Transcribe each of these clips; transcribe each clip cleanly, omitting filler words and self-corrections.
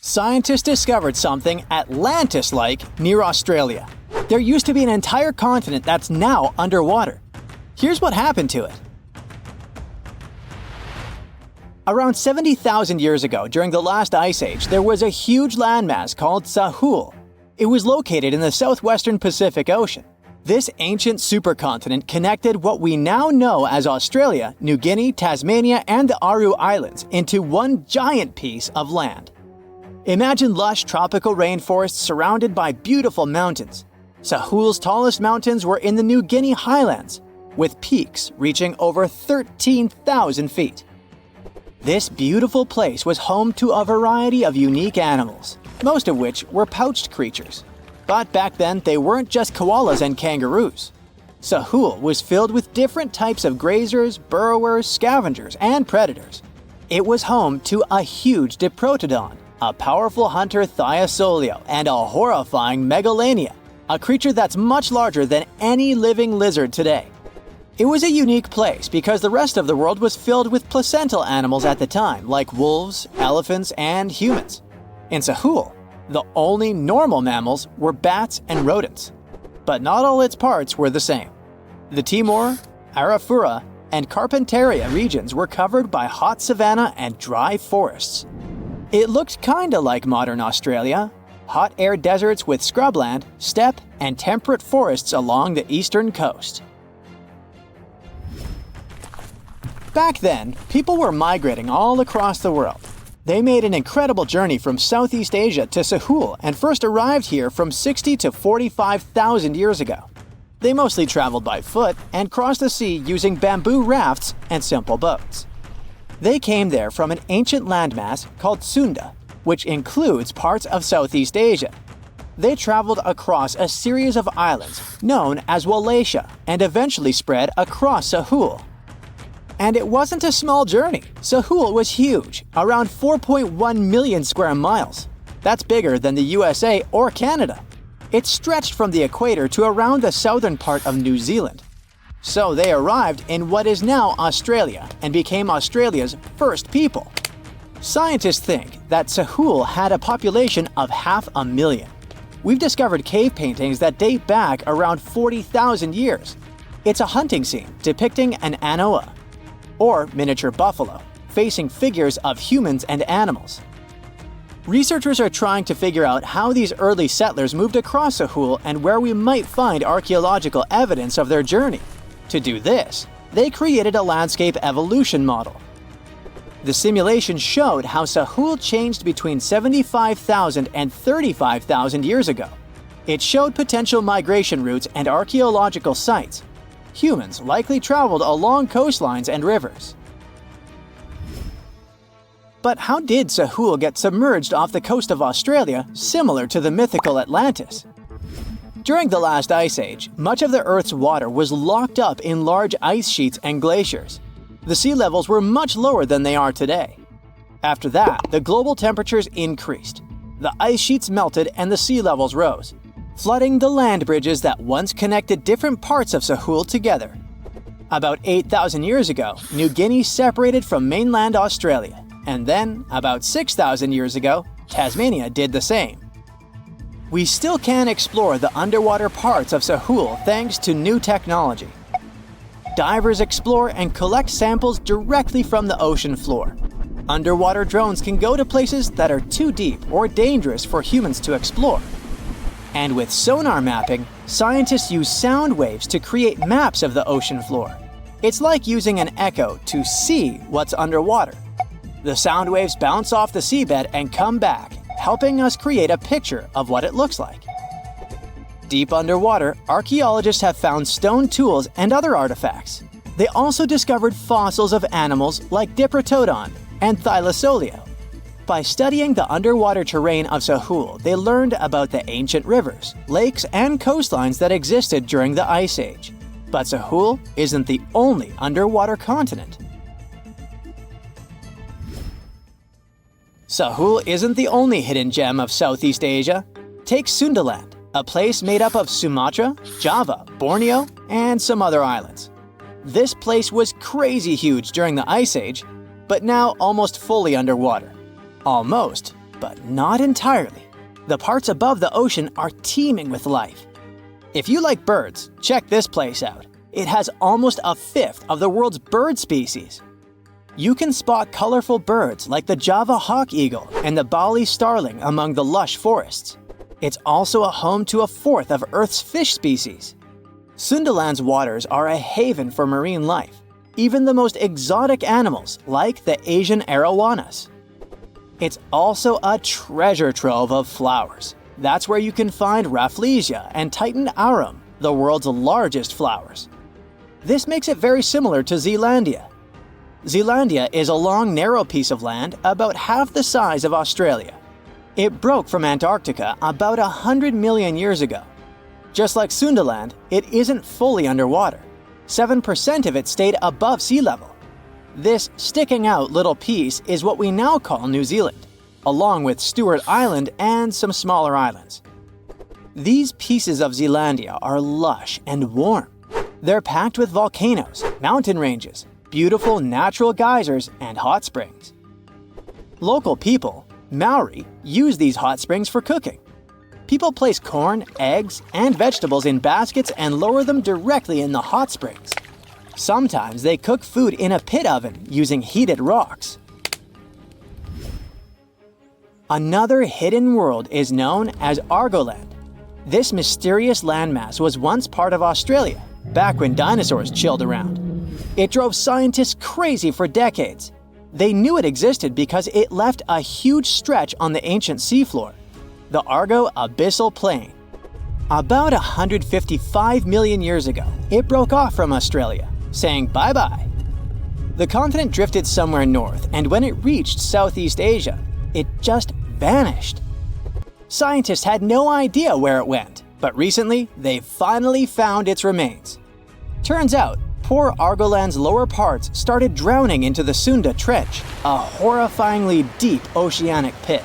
Scientists discovered something Atlantis-like near Australia. There used to be an entire continent that's now underwater. Here's what happened to it. Around 70,000 years ago, during the last ice age, there was a huge landmass called Sahul. It was located in the southwestern Pacific Ocean. This ancient supercontinent connected what we now know as Australia, New Guinea, Tasmania, and the Aru Islands into one giant piece of land. Imagine lush tropical rainforests surrounded by beautiful mountains. Sahul's tallest mountains were in the New Guinea highlands, with peaks reaching over 13,000 feet. This beautiful place was home to a variety of unique animals, most of which were pouched creatures. But back then, they weren't just koalas and kangaroos. Sahul was filled with different types of grazers, burrowers, scavengers, and predators. It was home to a huge diprotodon, a powerful hunter Thiosolio, and a horrifying megalania, a creature that's much larger than any living lizard today. It was a unique place because the rest of the world was filled with placental animals at the time, like wolves, elephants, and humans. In Sahul, the only normal mammals were bats and rodents. But not all its parts were the same. The Timor, Arafura, and Carpentaria regions were covered by hot savanna and dry forests. It looked kinda like modern Australia, hot air deserts with scrubland, steppe, and temperate forests along the eastern coast. Back then, people were migrating all across the world. They made an incredible journey from Southeast Asia to Sahul and first arrived here from 60 to 45,000 years ago. They mostly traveled by foot and crossed the sea using bamboo rafts and simple boats. They came there from an ancient landmass called Sunda, which includes parts of Southeast Asia. They traveled across a series of islands known as Wallachia and eventually spread across Sahul. And it wasn't a small journey. Sahul was huge, around 4.1 million square miles. That's bigger than the USA or Canada. It stretched from the equator to around the southern part of New Zealand. So they arrived in what is now Australia and became Australia's first people. Scientists think that Sahul had a population of 500,000. We've discovered cave paintings that date back around 40,000 years. It's a hunting scene depicting an anoa, or miniature buffalo, facing figures of humans and animals. Researchers are trying to figure out how these early settlers moved across Sahul and where we might find archaeological evidence of their journey. To do this, they created a landscape evolution model. The simulation showed how Sahul changed between 75,000 and 35,000 years ago. It showed potential migration routes and archaeological sites. Humans likely traveled along coastlines and rivers. But how did Sahul get submerged off the coast of Australia, similar to the mythical Atlantis? During the last ice age, much of the Earth's water was locked up in large ice sheets and glaciers. The sea levels were much lower than they are today. After that, the global temperatures increased. The ice sheets melted and the sea levels rose, flooding the land bridges that once connected different parts of Sahul together. About 8,000 years ago, New Guinea separated from mainland Australia, and then, about 6,000 years ago, Tasmania did the same. We still can explore the underwater parts of Sahul thanks to new technology. Divers explore and collect samples directly from the ocean floor. Underwater drones can go to places that are too deep or dangerous for humans to explore. And with sonar mapping, scientists use sound waves to create maps of the ocean floor. It's like using an echo to see what's underwater. The sound waves bounce off the seabed and come back, helping us create a picture of what it looks like. Deep underwater, archaeologists have found stone tools and other artifacts. They also discovered fossils of animals like Diprotodon and Thylasolio. By studying the underwater terrain of Sahul, they learned about the ancient rivers, lakes, and coastlines that existed during the Ice Age. But Sahul isn't the only underwater continent. Sahul isn't the only hidden gem of Southeast Asia. Take Sundaland, a place made up of Sumatra, Java, Borneo, and some other islands. This place was crazy huge during the Ice Age, but now almost fully underwater. Almost, but not entirely. The parts above the ocean are teeming with life. If you like birds, check this place out. It has almost a fifth of the world's bird species. You can spot colorful birds like the Java hawk eagle and the Bali starling among the lush forests. It's also a home to a fourth of Earth's fish species. Sundaland's waters are a haven for marine life, even the most exotic animals like the Asian arowanas. It's also a treasure trove of flowers. That's where you can find Rafflesia and Titan arum, the world's largest flowers. This makes it very similar to Zealandia. Zealandia is a long, narrow piece of land about half the size of Australia. It broke from Antarctica about 100 million years ago. Just like Sundaland, it isn't fully underwater. 7% of it stayed above sea level. This sticking out little piece is what we now call New Zealand, along with Stewart Island and some smaller islands. These pieces of Zealandia are lush and warm. They're packed with volcanoes, mountain ranges, beautiful natural geysers, and hot springs. Local people, Maori, use these hot springs for cooking. People place corn, eggs, and vegetables in baskets and lower them directly in the hot springs. Sometimes they cook food in a pit oven using heated rocks. Another hidden world is known as Argoland. This mysterious landmass was once part of Australia, back when dinosaurs chilled around. It drove scientists crazy for decades. They knew it existed because it left a huge stretch on the ancient seafloor, the Argo Abyssal Plain. About 155 million years ago, it broke off from Australia, saying bye-bye. The continent drifted somewhere north, and when it reached Southeast Asia, it just vanished. Scientists had no idea where it went, but recently, they finally found its remains. Turns out, poor Argoland's lower parts started drowning into the Sunda Trench, a horrifyingly deep oceanic pit.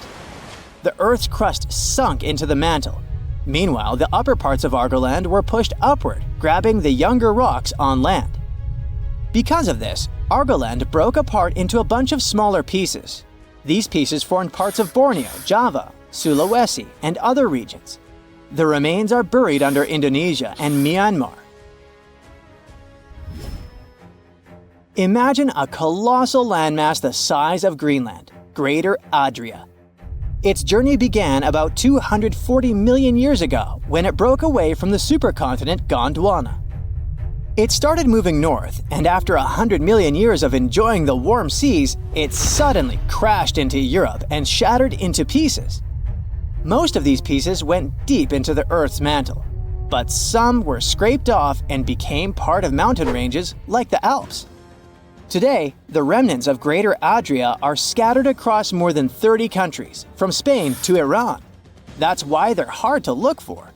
The Earth's crust sunk into the mantle. Meanwhile, the upper parts of Argoland were pushed upward, grabbing the younger rocks on land. Because of this, Argoland broke apart into a bunch of smaller pieces. These pieces formed parts of Borneo, Java, Sulawesi, and other regions. The remains are buried under Indonesia and Myanmar. Imagine a colossal landmass the size of Greenland, Greater Adria. Its journey began about 240 million years ago when it broke away from the supercontinent Gondwana. It started moving north, and after 100 million years of enjoying the warm seas, it suddenly crashed into Europe and shattered into pieces. Most of these pieces went deep into the Earth's mantle, but some were scraped off and became part of mountain ranges like the Alps. Today, the remnants of Greater Adria are scattered across more than 30 countries, from Spain to Iran. That's why they're hard to look for.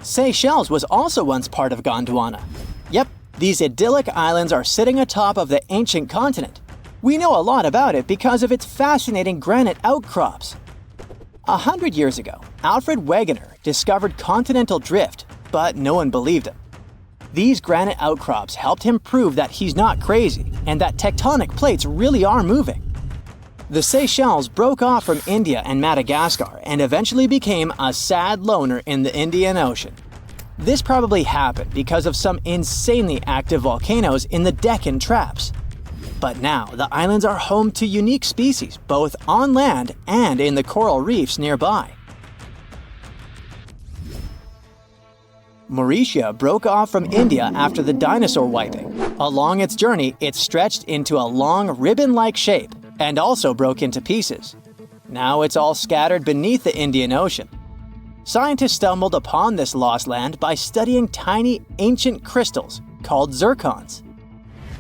Seychelles was also once part of Gondwana. Yep, these idyllic islands are sitting atop of the ancient continent. We know a lot about it because of its fascinating granite outcrops. 100 years ago, Alfred Wegener discovered continental drift, but no one believed him. These granite outcrops helped him prove that he's not crazy and that tectonic plates really are moving. The Seychelles broke off from India and Madagascar and eventually became a sad loner in the Indian Ocean. This probably happened because of some insanely active volcanoes in the Deccan Traps. But now, the islands are home to unique species both on land and in the coral reefs nearby. Mauritius broke off from India after the dinosaur wiping. Along its journey, it stretched into a long ribbon-like shape and also broke into pieces. Now it's all scattered beneath the Indian Ocean. Scientists stumbled upon this lost land by studying tiny ancient crystals called zircons.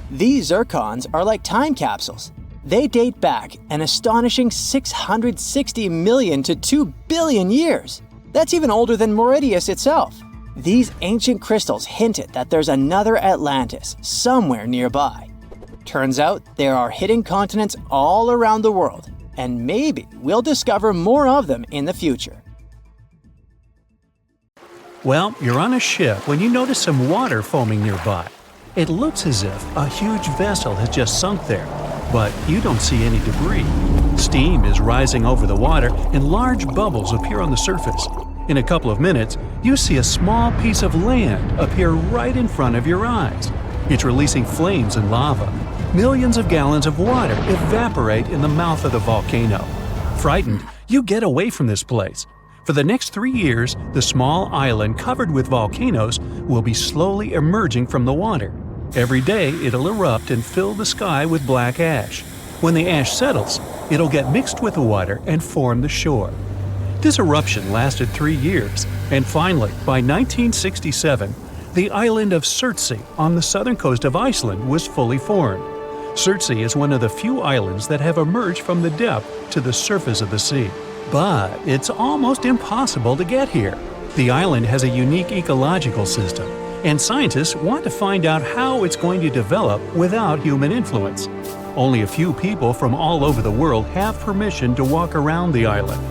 These zircons are like time capsules. They date back an astonishing 660 million to 2 billion years. That's even older than Mauritius itself. These ancient crystals hinted that there's another Atlantis somewhere nearby. Turns out there are hidden continents all around the world, and maybe we'll discover more of them in the future. Well, you're on a ship when you notice some water foaming nearby. It looks as if a huge vessel has just sunk there. But you don't see any debris. Steam is rising over the water and large bubbles appear on the surface. In a couple of minutes, you see a small piece of land appear right in front of your eyes. It's releasing flames and lava. Millions of gallons of water evaporate in the mouth of the volcano. Frightened, you get away from this place. For the next 3 years, the small island covered with volcanoes will be slowly emerging from the water. Every day, it'll erupt and fill the sky with black ash. When the ash settles, it'll get mixed with the water and form the shore. This eruption lasted 3 years, and finally, by 1967, the island of Surtsey on the southern coast of Iceland was fully formed. Surtsey is one of the few islands that have emerged from the depth to the surface of the sea. But it's almost impossible to get here. The island has a unique ecological system, and scientists want to find out how it's going to develop without human influence. Only a few people from all over the world have permission to walk around the island.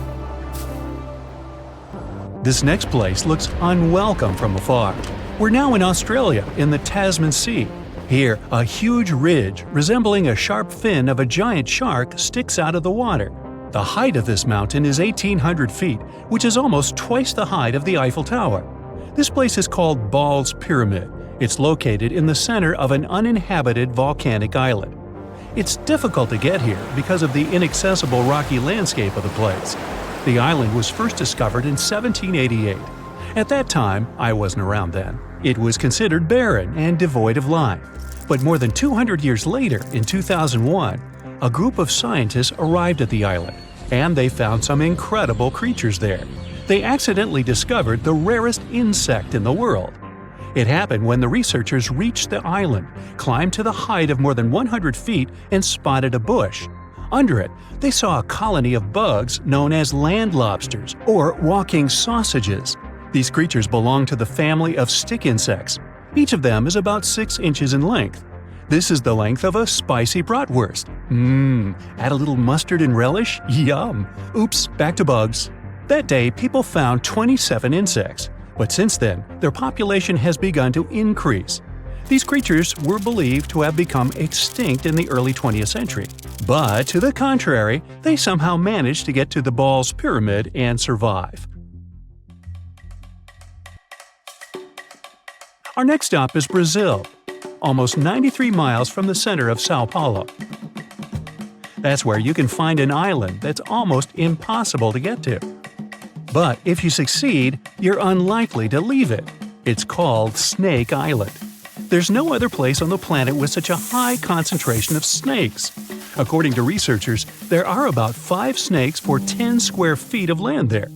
This next place looks unwelcome from afar. We're now in Australia, in the Tasman Sea. Here, a huge ridge resembling a sharp fin of a giant shark sticks out of the water. The height of this mountain is 1,800 feet, which is almost twice the height of the Eiffel Tower. This place is called Ball's Pyramid. It's located in the center of an uninhabited volcanic island. It's difficult to get here because of the inaccessible rocky landscape of the place. The island was first discovered in 1788. At that time, I wasn't around then. It was considered barren and devoid of life. But more than 200 years later, in 2001, a group of scientists arrived at the island, and they found some incredible creatures there. They accidentally discovered the rarest insect in the world. It happened when the researchers reached the island, climbed to the height of more than 100 feet, and spotted a bush. Under it, they saw a colony of bugs known as land lobsters, or walking sausages. These creatures belong to the family of stick insects. Each of them is about 6 inches in length. This is the length of a spicy bratwurst. Add a little mustard and relish? Yum! Oops, back to bugs. That day, people found 27 insects, but since then, their population has begun to increase. These creatures were believed to have become extinct in the early 20th century. But to the contrary, they somehow managed to get to the Ball's Pyramid and survive. Our next stop is Brazil, almost 93 miles from the center of Sao Paulo. That's where you can find an island that's almost impossible to get to. But if you succeed, you're unlikely to leave it. It's called Snake Island. There's no other place on the planet with such a high concentration of snakes. According to researchers, there are about 5 snakes for 10 square feet of land there.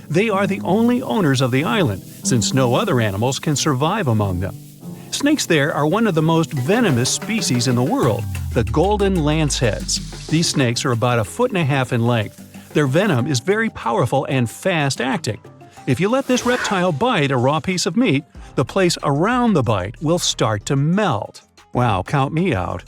They are the only owners of the island, since no other animals can survive among them. Snakes there are one of the most venomous species in the world, the golden lanceheads. These snakes are about 1.5 feet in length. Their venom is very powerful and fast-acting. If you let this reptile bite a raw piece of meat, the place around the bite will start to melt. Wow, count me out.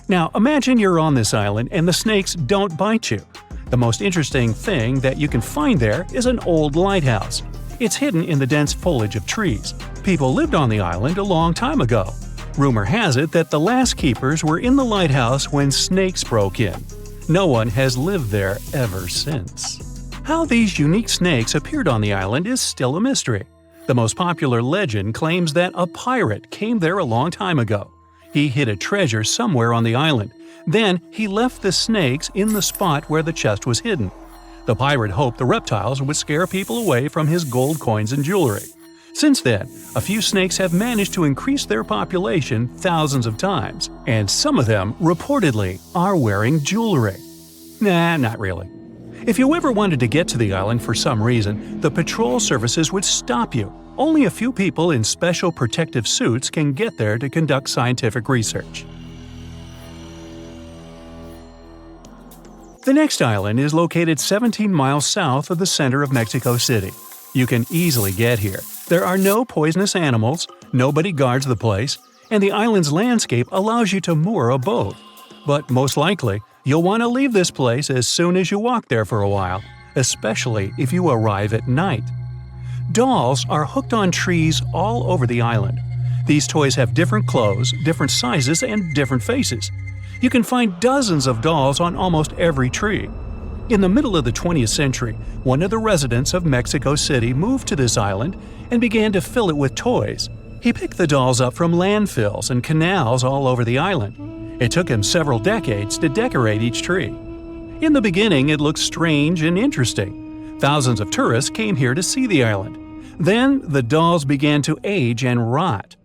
Now imagine you're on this island and the snakes don't bite you. The most interesting thing that you can find there is an old lighthouse. It's hidden in the dense foliage of trees. People lived on the island a long time ago. Rumor has it that the last keepers were in the lighthouse when snakes broke in. No one has lived there ever since. How these unique snakes appeared on the island is still a mystery. The most popular legend claims that a pirate came there a long time ago. He hid a treasure somewhere on the island. Then he left the snakes in the spot where the chest was hidden. The pirate hoped the reptiles would scare people away from his gold coins and jewelry. Since then, a few snakes have managed to increase their population thousands of times, and some of them, reportedly, are wearing jewelry. Nah, not really. If you ever wanted to get to the island for some reason, the patrol services would stop you. Only a few people in special protective suits can get there to conduct scientific research. The next island is located 17 miles south of the center of Mexico City. You can easily get here. There are no poisonous animals, nobody guards the place, and the island's landscape allows you to moor a boat. But most likely, you'll want to leave this place as soon as you walk there for a while, especially if you arrive at night. Dolls are hooked on trees all over the island. These toys have different clothes, different sizes, and different faces. You can find dozens of dolls on almost every tree. In the middle of the 20th century, one of the residents of Mexico City moved to this island and began to fill it with toys. He picked the dolls up from landfills and canals all over the island. It took him several decades to decorate each tree. In the beginning, it looked strange and interesting. Thousands of tourists came here to see the island. Then, the dolls began to age and rot.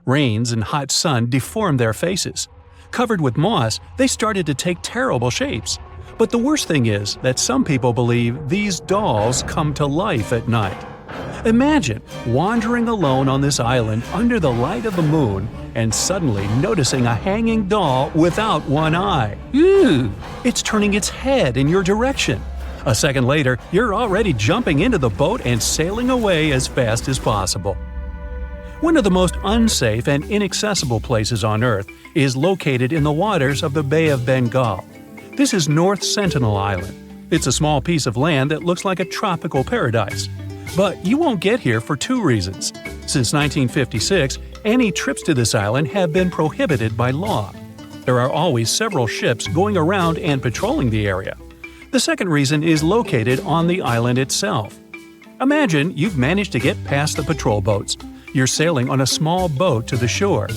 Rains and hot sun deformed their faces. Covered with moss, they started to take terrible shapes. But the worst thing is that some people believe these dolls come to life at night. Imagine wandering alone on this island under the light of the moon and suddenly noticing a hanging doll without one eye. Ew! It's turning its head in your direction. A second later, you're already jumping into the boat and sailing away as fast as possible. One of the most unsafe and inaccessible places on Earth is located in the waters of the Bay of Bengal. This is North Sentinel Island. It's a small piece of land that looks like a tropical paradise. But you won't get here for two reasons. Since 1956, any trips to this island have been prohibited by law. There are always several ships going around and patrolling the area. The second reason is located on the island itself. Imagine you've managed to get past the patrol boats. You're sailing on a small boat to the shore.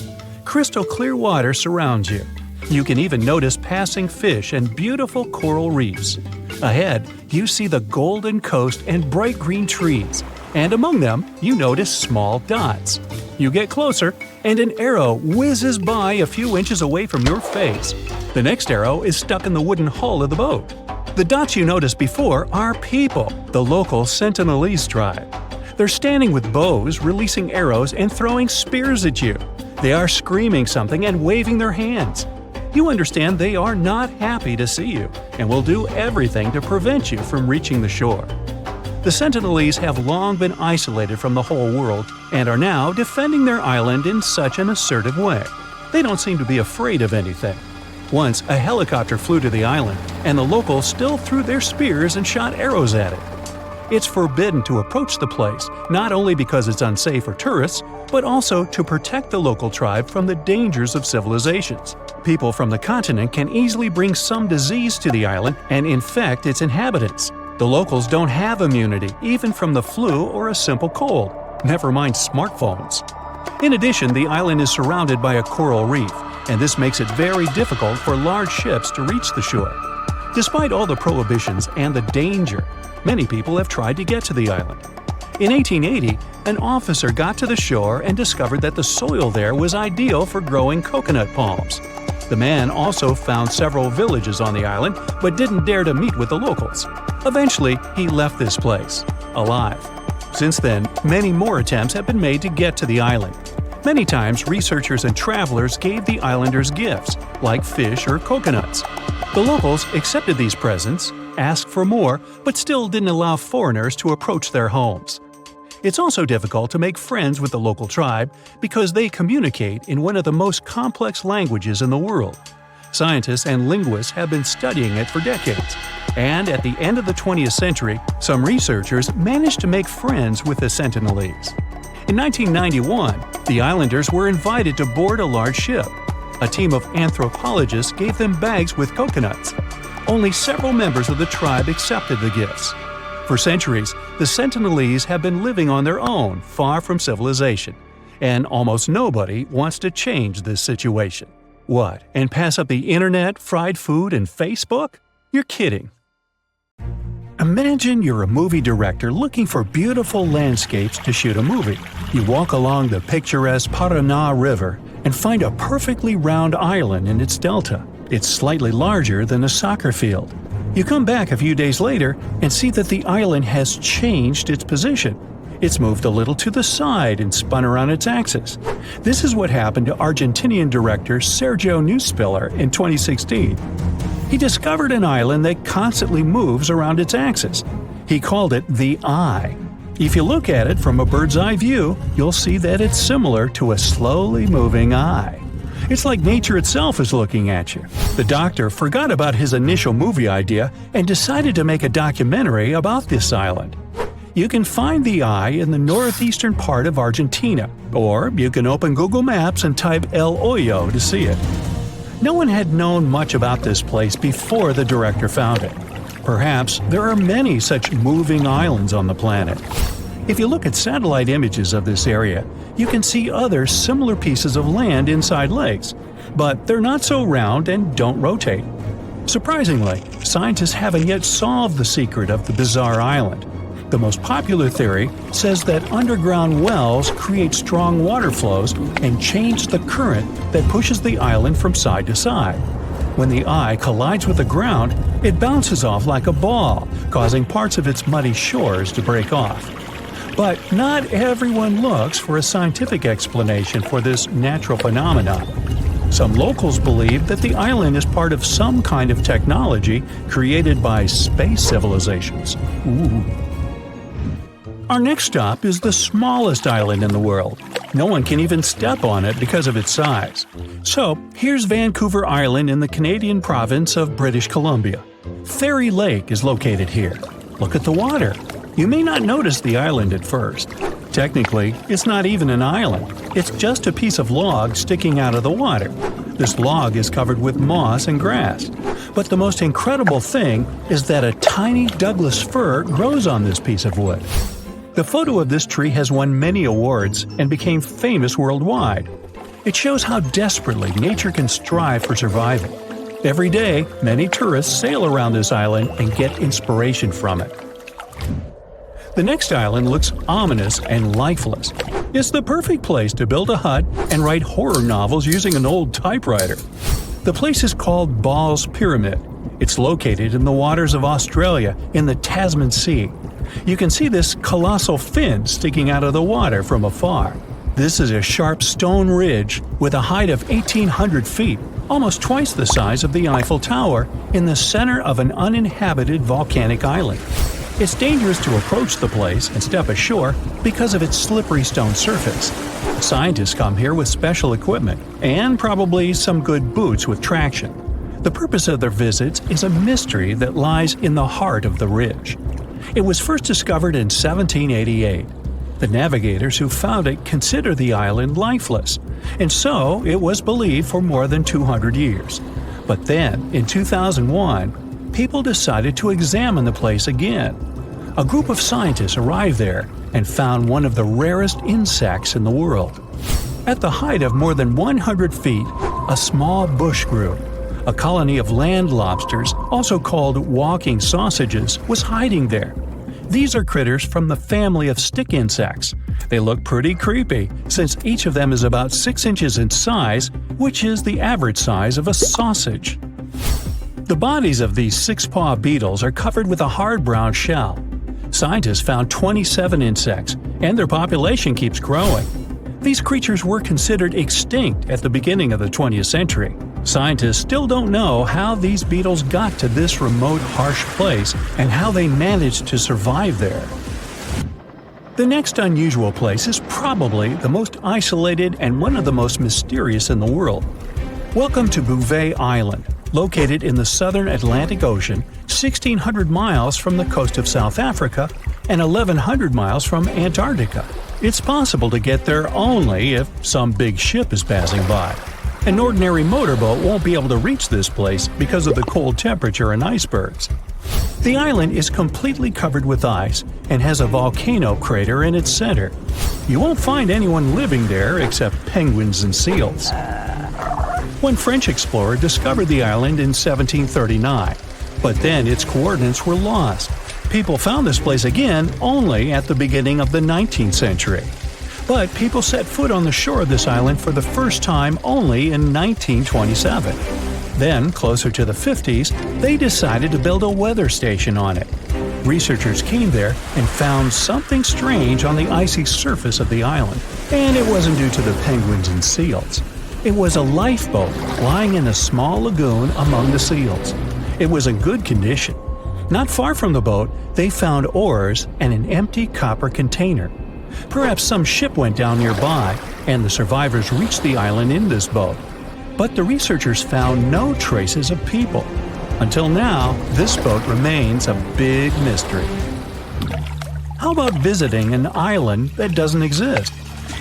Crystal clear water surrounds you. You can even notice passing fish and beautiful coral reefs. Ahead, you see the golden coast and bright green trees, and among them, you notice small dots. You get closer, and an arrow whizzes by a few inches away from your face. The next arrow is stuck in the wooden hull of the boat. The dots you noticed before are people, the local Sentinelles tribe. They're standing with bows, releasing arrows, and throwing spears at you. They are screaming something and waving their hands. You understand they are not happy to see you and will do everything to prevent you from reaching the shore. The Sentinelles have long been isolated from the whole world and are now defending their island in such an assertive way. They don't seem to be afraid of anything. Once, a helicopter flew to the island, and the locals still threw their spears and shot arrows at it. It's forbidden to approach the place, not only because it's unsafe for tourists, but also to protect the local tribe from the dangers of civilizations. People from the continent can easily bring some disease to the island and infect its inhabitants. The locals don't have immunity, even from the flu or a simple cold, never mind smartphones. In addition, the island is surrounded by a coral reef, and this makes it very difficult for large ships to reach the shore. Despite all the prohibitions and the danger, many people have tried to get to the island. In 1880, an officer got to the shore and discovered that the soil there was ideal for growing coconut palms. The man also found several villages on the island, but didn't dare to meet with the locals. Eventually, he left this place, alive. Since then, many more attempts have been made to get to the island. Many times, researchers and travelers gave the islanders gifts, like fish or coconuts. The locals accepted these presents, asked for more, but still didn't allow foreigners to approach their homes. It's also difficult to make friends with the local tribe because they communicate in one of the most complex languages in the world. Scientists and linguists have been studying it for decades, and at the end of the 20th century, some researchers managed to make friends with the Sentinelles. In 1991, the islanders were invited to board a large ship. A team of anthropologists gave them bags with coconuts. Only several members of the tribe accepted the gifts. For centuries, the Sentinelles have been living on their own, far from civilization. And almost nobody wants to change this situation. What, and pass up the internet, fried food, and Facebook? You're kidding. Imagine you're a movie director looking for beautiful landscapes to shoot a movie. You walk along the picturesque Paraná River and find a perfectly round island in its delta. It's slightly larger than a soccer field. You come back a few days later and see that the island has changed its position. It's moved a little to the side and spun around its axis. This is what happened to Argentinian director Sergio Newspiller in 2016. He discovered an island that constantly moves around its axis. He called it the Eye. If you look at it from a bird's eye view, you'll see that it's similar to a slowly moving eye. It's like nature itself is looking at you. The doctor forgot about his initial movie idea and decided to make a documentary about this island. You can find the Eye in the northeastern part of Argentina, or you can open Google Maps and type El Hoyo to see it. No one had known much about this place before the director found it. Perhaps there are many such moving islands on the planet. If you look at satellite images of this area, you can see other similar pieces of land inside lakes, but they're not so round and don't rotate. Surprisingly, scientists haven't yet solved the secret of the bizarre island. The most popular theory says that underground wells create strong water flows and change the current that pushes the island from side to side. When the eye collides with the ground, it bounces off like a ball, causing parts of its muddy shores to break off. But not everyone looks for a scientific explanation for this natural phenomenon. Some locals believe that the island is part of some kind of technology created by space civilizations. Ooh. Our next stop is the smallest island in the world. No one can even step on it because of its size. So, here's Vancouver Island in the Canadian province of British Columbia. Fairy Lake is located here. Look at the water. You may not notice the island at first. Technically, it's not even an island. It's just a piece of log sticking out of the water. This log is covered with moss and grass. But the most incredible thing is that a tiny Douglas fir grows on this piece of wood. The photo of this tree has won many awards and became famous worldwide. It shows how desperately nature can strive for survival. Every day, many tourists sail around this island and get inspiration from it. The next island looks ominous and lifeless. It's the perfect place to build a hut and write horror novels using an old typewriter. The place is called Ball's Pyramid. It's located in the waters of Australia in the Tasman Sea. You can see this colossal fin sticking out of the water from afar. This is a sharp stone ridge with a height of 1,800 feet, almost twice the size of the Eiffel Tower, in the center of an uninhabited volcanic island. It's dangerous to approach the place and step ashore because of its slippery stone surface. Scientists come here with special equipment and probably some good boots with traction. The purpose of their visits is a mystery that lies in the heart of the ridge. It was first discovered in 1788. The navigators who found it considered the island lifeless, and so it was believed for more than 200 years. But then, in 2001, people decided to examine the place again. A group of scientists arrived there and found one of the rarest insects in the world. At the height of more than 100 feet, a small bush grew. A colony of land lobsters, also called walking sausages, was hiding there. These are critters from the family of stick insects. They look pretty creepy, since each of them is about 6 inches in size, which is the average size of a sausage. The bodies of these six-paw beetles are covered with a hard brown shell. Scientists found 27 insects, and their population keeps growing. These creatures were considered extinct at the beginning of the 20th century. Scientists still don't know how these beetles got to this remote, harsh place and how they managed to survive there. The next unusual place is probably the most isolated and one of the most mysterious in the world. Welcome to Bouvet Island, located in the southern Atlantic Ocean, 1,600 miles from the coast of South Africa and 1,100 miles from Antarctica. It's possible to get there only if some big ship is passing by. An ordinary motorboat won't be able to reach this place because of the cold temperature and icebergs. The island is completely covered with ice and has a volcano crater in its center. You won't find anyone living there except penguins and seals. One French explorer discovered the island in 1739, but then its coordinates were lost. People found this place again only at the beginning of the 19th century. But people set foot on the shore of this island for the first time only in 1927. Then, closer to the 50s, they decided to build a weather station on it. Researchers came there and found something strange on the icy surface of the island. And it wasn't due to the penguins and seals. It was a lifeboat lying in a small lagoon among the seals. It was in good condition. Not far from the boat, they found oars and an empty copper container. Perhaps some ship went down nearby, and the survivors reached the island in this boat. But the researchers found no traces of people. Until now, this boat remains a big mystery. How about visiting an island that doesn't exist?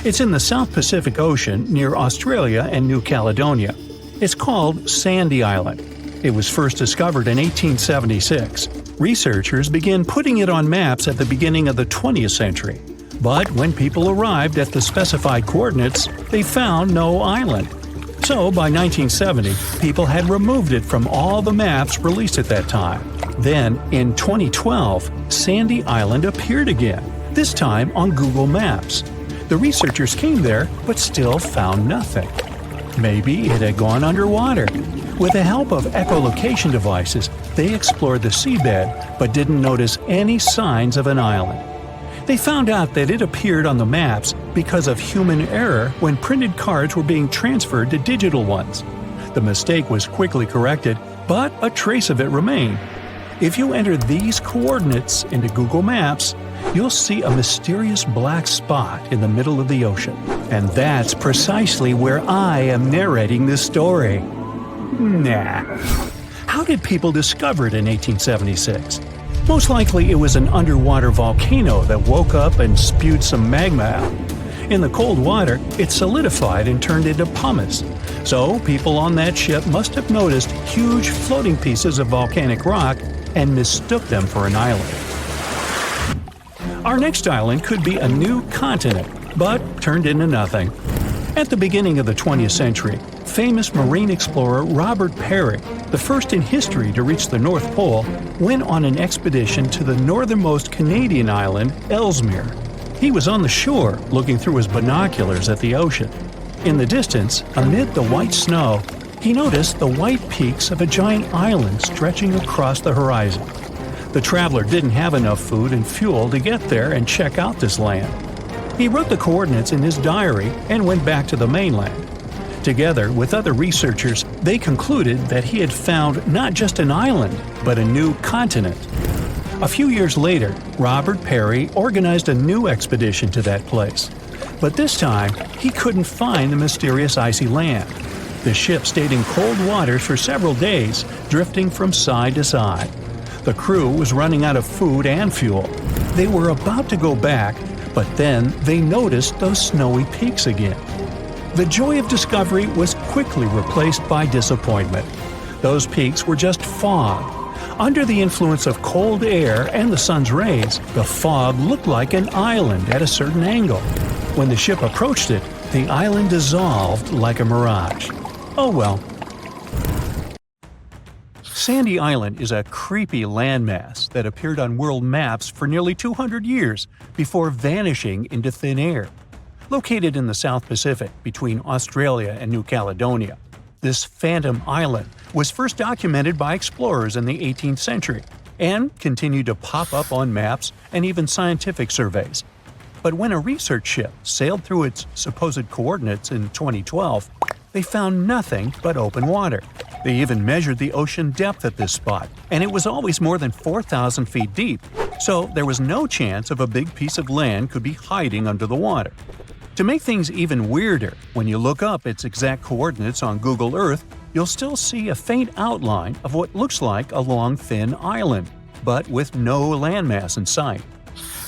It's in the South Pacific Ocean near Australia and New Caledonia. It's called Sandy Island. It was first discovered in 1876. Researchers began putting it on maps at the beginning of the 20th century. But when people arrived at the specified coordinates, they found no island. So by 1970, people had removed it from all the maps released at that time. Then, in 2012, Sandy Island appeared again, this time on Google Maps. The researchers came there, but still found nothing. Maybe it had gone underwater. With the help of echolocation devices, they explored the seabed but didn't notice any signs of an island. They found out that it appeared on the maps because of human error when printed cards were being transferred to digital ones. The mistake was quickly corrected, but a trace of it remained. If you enter these coordinates into Google Maps, you'll see a mysterious black spot in the middle of the ocean. And that's precisely where I am narrating this story. Nah. How did people discover it in 1876? Most likely it was an underwater volcano that woke up and spewed some magma out. In the cold water, it solidified and turned into pumice. So people on that ship must have noticed huge floating pieces of volcanic rock and mistook them for an island. Our next island could be a new continent, but turned into nothing. At the beginning of the 20th century, famous marine explorer Robert Peary, the first in history to reach the North Pole, went on an expedition to the northernmost Canadian island, Ellesmere. He was on the shore, looking through his binoculars at the ocean. In the distance, amid the white snow, he noticed the white peaks of a giant island stretching across the horizon. The traveler didn't have enough food and fuel to get there and check out this land. He wrote the coordinates in his diary and went back to the mainland. Together with other researchers, they concluded that he had found not just an island, but a new continent. A few years later, Robert Peary organized a new expedition to that place. But this time, he couldn't find the mysterious icy land. The ship stayed in cold waters for several days, drifting from side to side. The crew was running out of food and fuel. They were about to go back, but then they noticed those snowy peaks again. The joy of discovery was quickly replaced by disappointment. Those peaks were just fog. Under the influence of cold air and the sun's rays, the fog looked like an island at a certain angle. When the ship approached it, the island dissolved like a mirage. Oh well. Sandy Island is a creepy landmass that appeared on world maps for nearly 200 years before vanishing into thin air. Located in the South Pacific between Australia and New Caledonia, this phantom island was first documented by explorers in the 18th century and continued to pop up on maps and even scientific surveys. But when a research ship sailed through its supposed coordinates in 2012, they found nothing but open water. They even measured the ocean depth at this spot, and it was always more than 4,000 feet deep, so there was no chance of a big piece of land could be hiding under the water. To make things even weirder, when you look up its exact coordinates on Google Earth, you'll still see a faint outline of what looks like a long, thin island, but with no landmass in sight.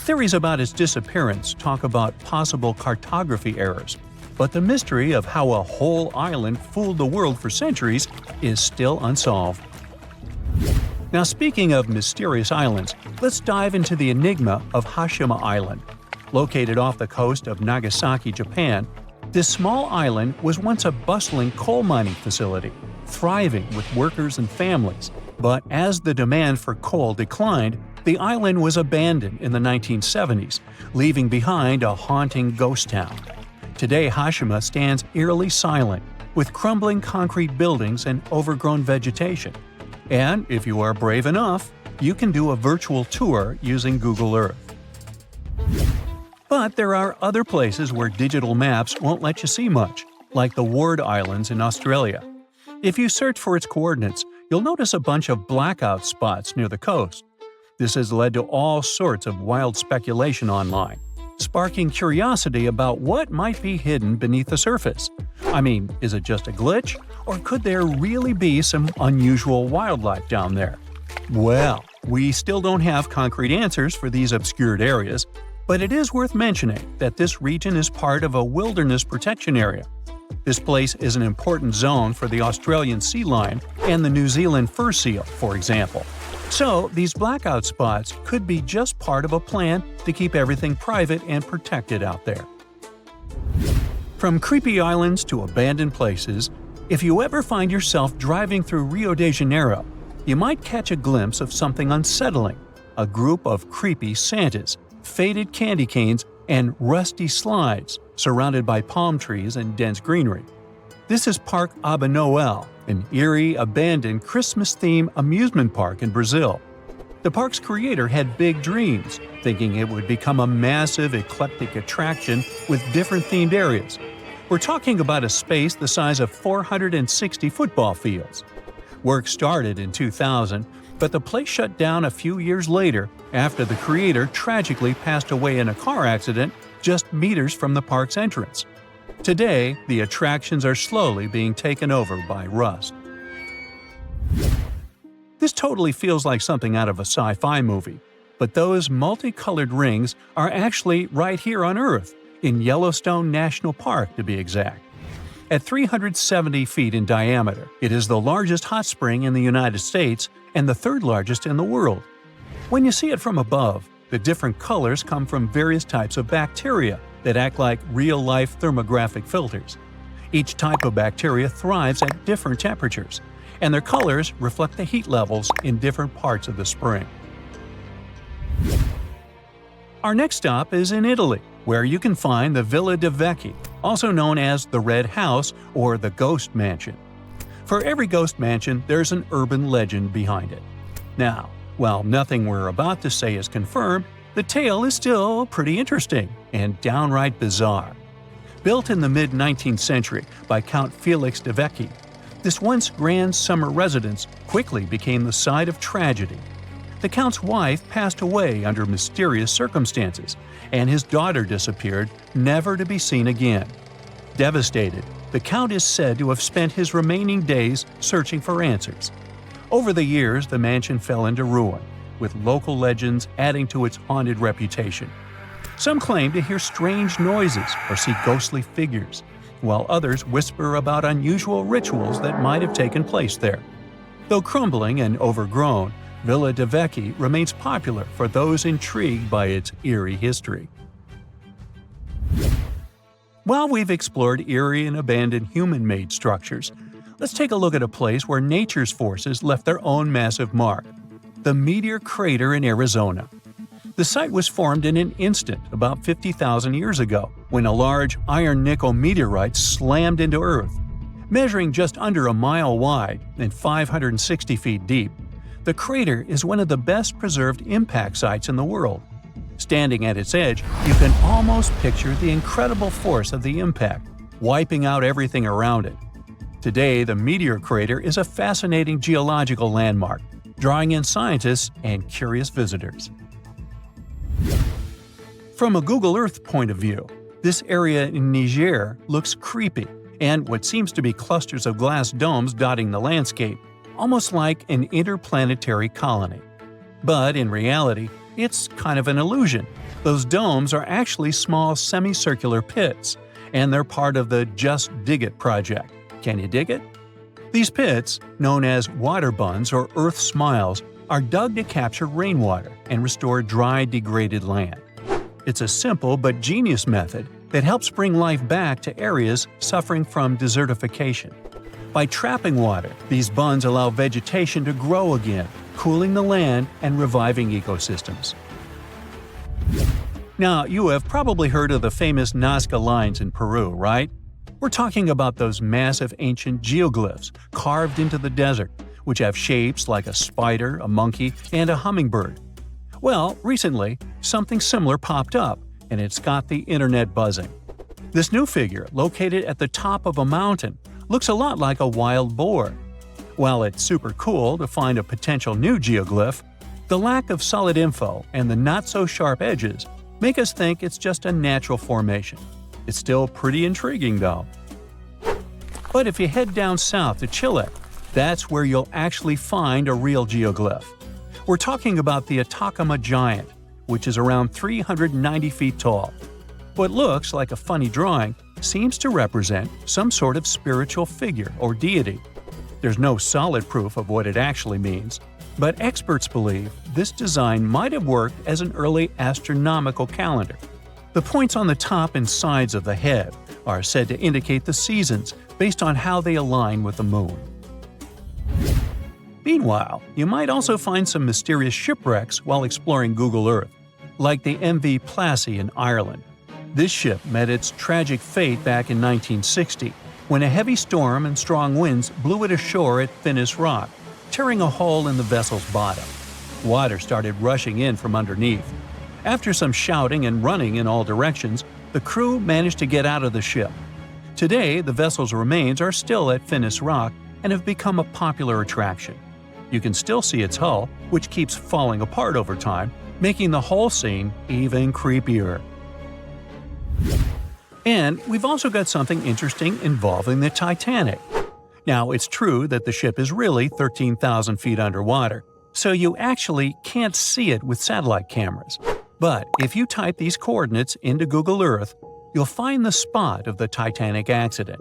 Theories about its disappearance talk about possible cartography errors, but the mystery of how a whole island fooled the world for centuries is still unsolved. Now, speaking of mysterious islands, let's dive into the enigma of Aashima Island. Located off the coast of Nagasaki, Japan, this small island was once a bustling coal mining facility, thriving with workers and families. But as the demand for coal declined, the island was abandoned in the 1970s, leaving behind a haunting ghost town. Today, Aashima stands eerily silent, with crumbling concrete buildings and overgrown vegetation. And if you are brave enough, you can do a virtual tour using Google Earth. But there are other places where digital maps won't let you see much, like the Ward Islands in Australia. If you search for its coordinates, you'll notice a bunch of blackout spots near the coast. This has led to all sorts of wild speculation online, sparking curiosity about what might be hidden beneath the surface. I mean, is it just a glitch, or could there really be some unusual wildlife down there? Well, we still don't have concrete answers for these obscured areas, but it is worth mentioning that this region is part of a wilderness protection area. This place is an important zone for the Australian sea lion and the New Zealand fur seal, for example. So, these blackout spots could be just part of a plan to keep everything private and protected out there. From creepy islands to abandoned places, if you ever find yourself driving through Rio de Janeiro, you might catch a glimpse of something unsettling: a group of creepy Santas, faded candy canes, and rusty slides surrounded by palm trees and dense greenery. This is Parque Aba Noel, an eerie, abandoned Christmas-themed amusement park in Brazil. The park's creator had big dreams, thinking it would become a massive, eclectic attraction with different themed areas. We're talking about a space the size of 460 football fields. Work started in 2000, but the place shut down a few years later after the creator tragically passed away in a car accident just meters from the park's entrance. Today, the attractions are slowly being taken over by rust. This totally feels like something out of a sci-fi movie, but those multicolored rings are actually right here on Earth, in Yellowstone National Park to be exact. At 370 feet in diameter, it is the largest hot spring in the United States and the third largest in the world. When you see it from above, the different colors come from various types of bacteria that act like real-life thermographic filters. Each type of bacteria thrives at different temperatures, and their colors reflect the heat levels in different parts of the spring. Our next stop is in Italy, where you can find the Villa de Vecchi, also known as the Red House or the Ghost Mansion. For every ghost mansion, there's an urban legend behind it. Now, while nothing we're about to say is confirmed, the tale is still pretty interesting and downright bizarre. Built in the mid-19th century by Count Felix de Vecchi, this once grand summer residence quickly became the site of tragedy. The Count's wife passed away under mysterious circumstances, and his daughter disappeared, never to be seen again. Devastated, the Count is said to have spent his remaining days searching for answers. Over the years, the mansion fell into ruin, with local legends adding to its haunted reputation. Some claim to hear strange noises or see ghostly figures, while others whisper about unusual rituals that might have taken place there. Though crumbling and overgrown, Villa de Vecchi remains popular for those intrigued by its eerie history. While we've explored eerie and abandoned human-made structures, let's take a look at a place where nature's forces left their own massive mark: the Meteor Crater in Arizona. The site was formed in an instant about 50,000 years ago, when a large iron-nickel meteorite slammed into Earth. Measuring just under a mile wide and 560 feet deep, the crater is one of the best-preserved impact sites in the world. Standing at its edge, you can almost picture the incredible force of the impact, wiping out everything around it. Today, the meteor crater is a fascinating geological landmark, drawing in scientists and curious visitors. From a Google Earth point of view, this area in Niger looks creepy, and what seems to be clusters of glass domes dotting the landscape, almost like an interplanetary colony. But in reality, it's kind of an illusion. Those domes are actually small semicircular pits, and they're part of the Just Dig It project. Can you dig it? These pits, known as water buns or earth smiles, are dug to capture rainwater and restore dry, degraded land. It's a simple but genius method that helps bring life back to areas suffering from desertification. By trapping water, these buns allow vegetation to grow again, cooling the land and reviving ecosystems. Now, you have probably heard of the famous Nasca lines in Peru, right? We're talking about those massive ancient geoglyphs carved into the desert, which have shapes like a spider, a monkey, and a hummingbird. Well, recently, something similar popped up, and it's got the internet buzzing. This new figure, located at the top of a mountain, looks a lot like a wild boar. While it's super cool to find a potential new geoglyph, the lack of solid info and the not-so-sharp edges make us think it's just a natural formation. It's still pretty intriguing, though. But if you head down south to Chile, that's where you'll actually find a real geoglyph. We're talking about the Atacama Giant, which is around 390 feet tall. What looks like a funny drawing seems to represent some sort of spiritual figure or deity. There's no solid proof of what it actually means, but experts believe this design might have worked as an early astronomical calendar. The points on the top and sides of the head are said to indicate the seasons based on how they align with the moon. Meanwhile, you might also find some mysterious shipwrecks while exploring Google Earth, like the MV Plassey in Ireland. This ship met its tragic fate back in 1960, when a heavy storm and strong winds blew it ashore at Finnis Rock, tearing a hole in the vessel's bottom. Water started rushing in from underneath. After some shouting and running in all directions, the crew managed to get out of the ship. Today, the vessel's remains are still at Finnis Rock and have become a popular attraction. You can still see its hull, which keeps falling apart over time, making the whole scene even creepier. And we've also got something interesting involving the Titanic. Now, it's true that the ship is really 13,000 feet underwater, so you actually can't see it with satellite cameras. But if you type these coordinates into Google Earth, you'll find the spot of the Titanic accident.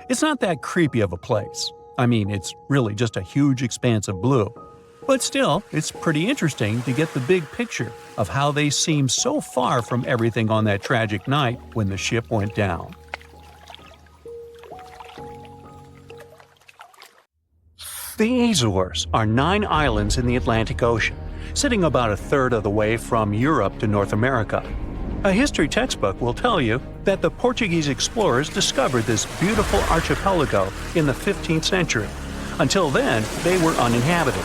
It's not that creepy of a place. I mean, it's really just a huge expanse of blue. But still, it's pretty interesting to get the big picture of how they seem so far from everything on that tragic night when the ship went down. The Azores are 9 islands in the Atlantic Ocean, sitting about a third of the way from Europe to North America. A history textbook will tell you that the Portuguese explorers discovered this beautiful archipelago in the 15th century. Until then, they were uninhabited.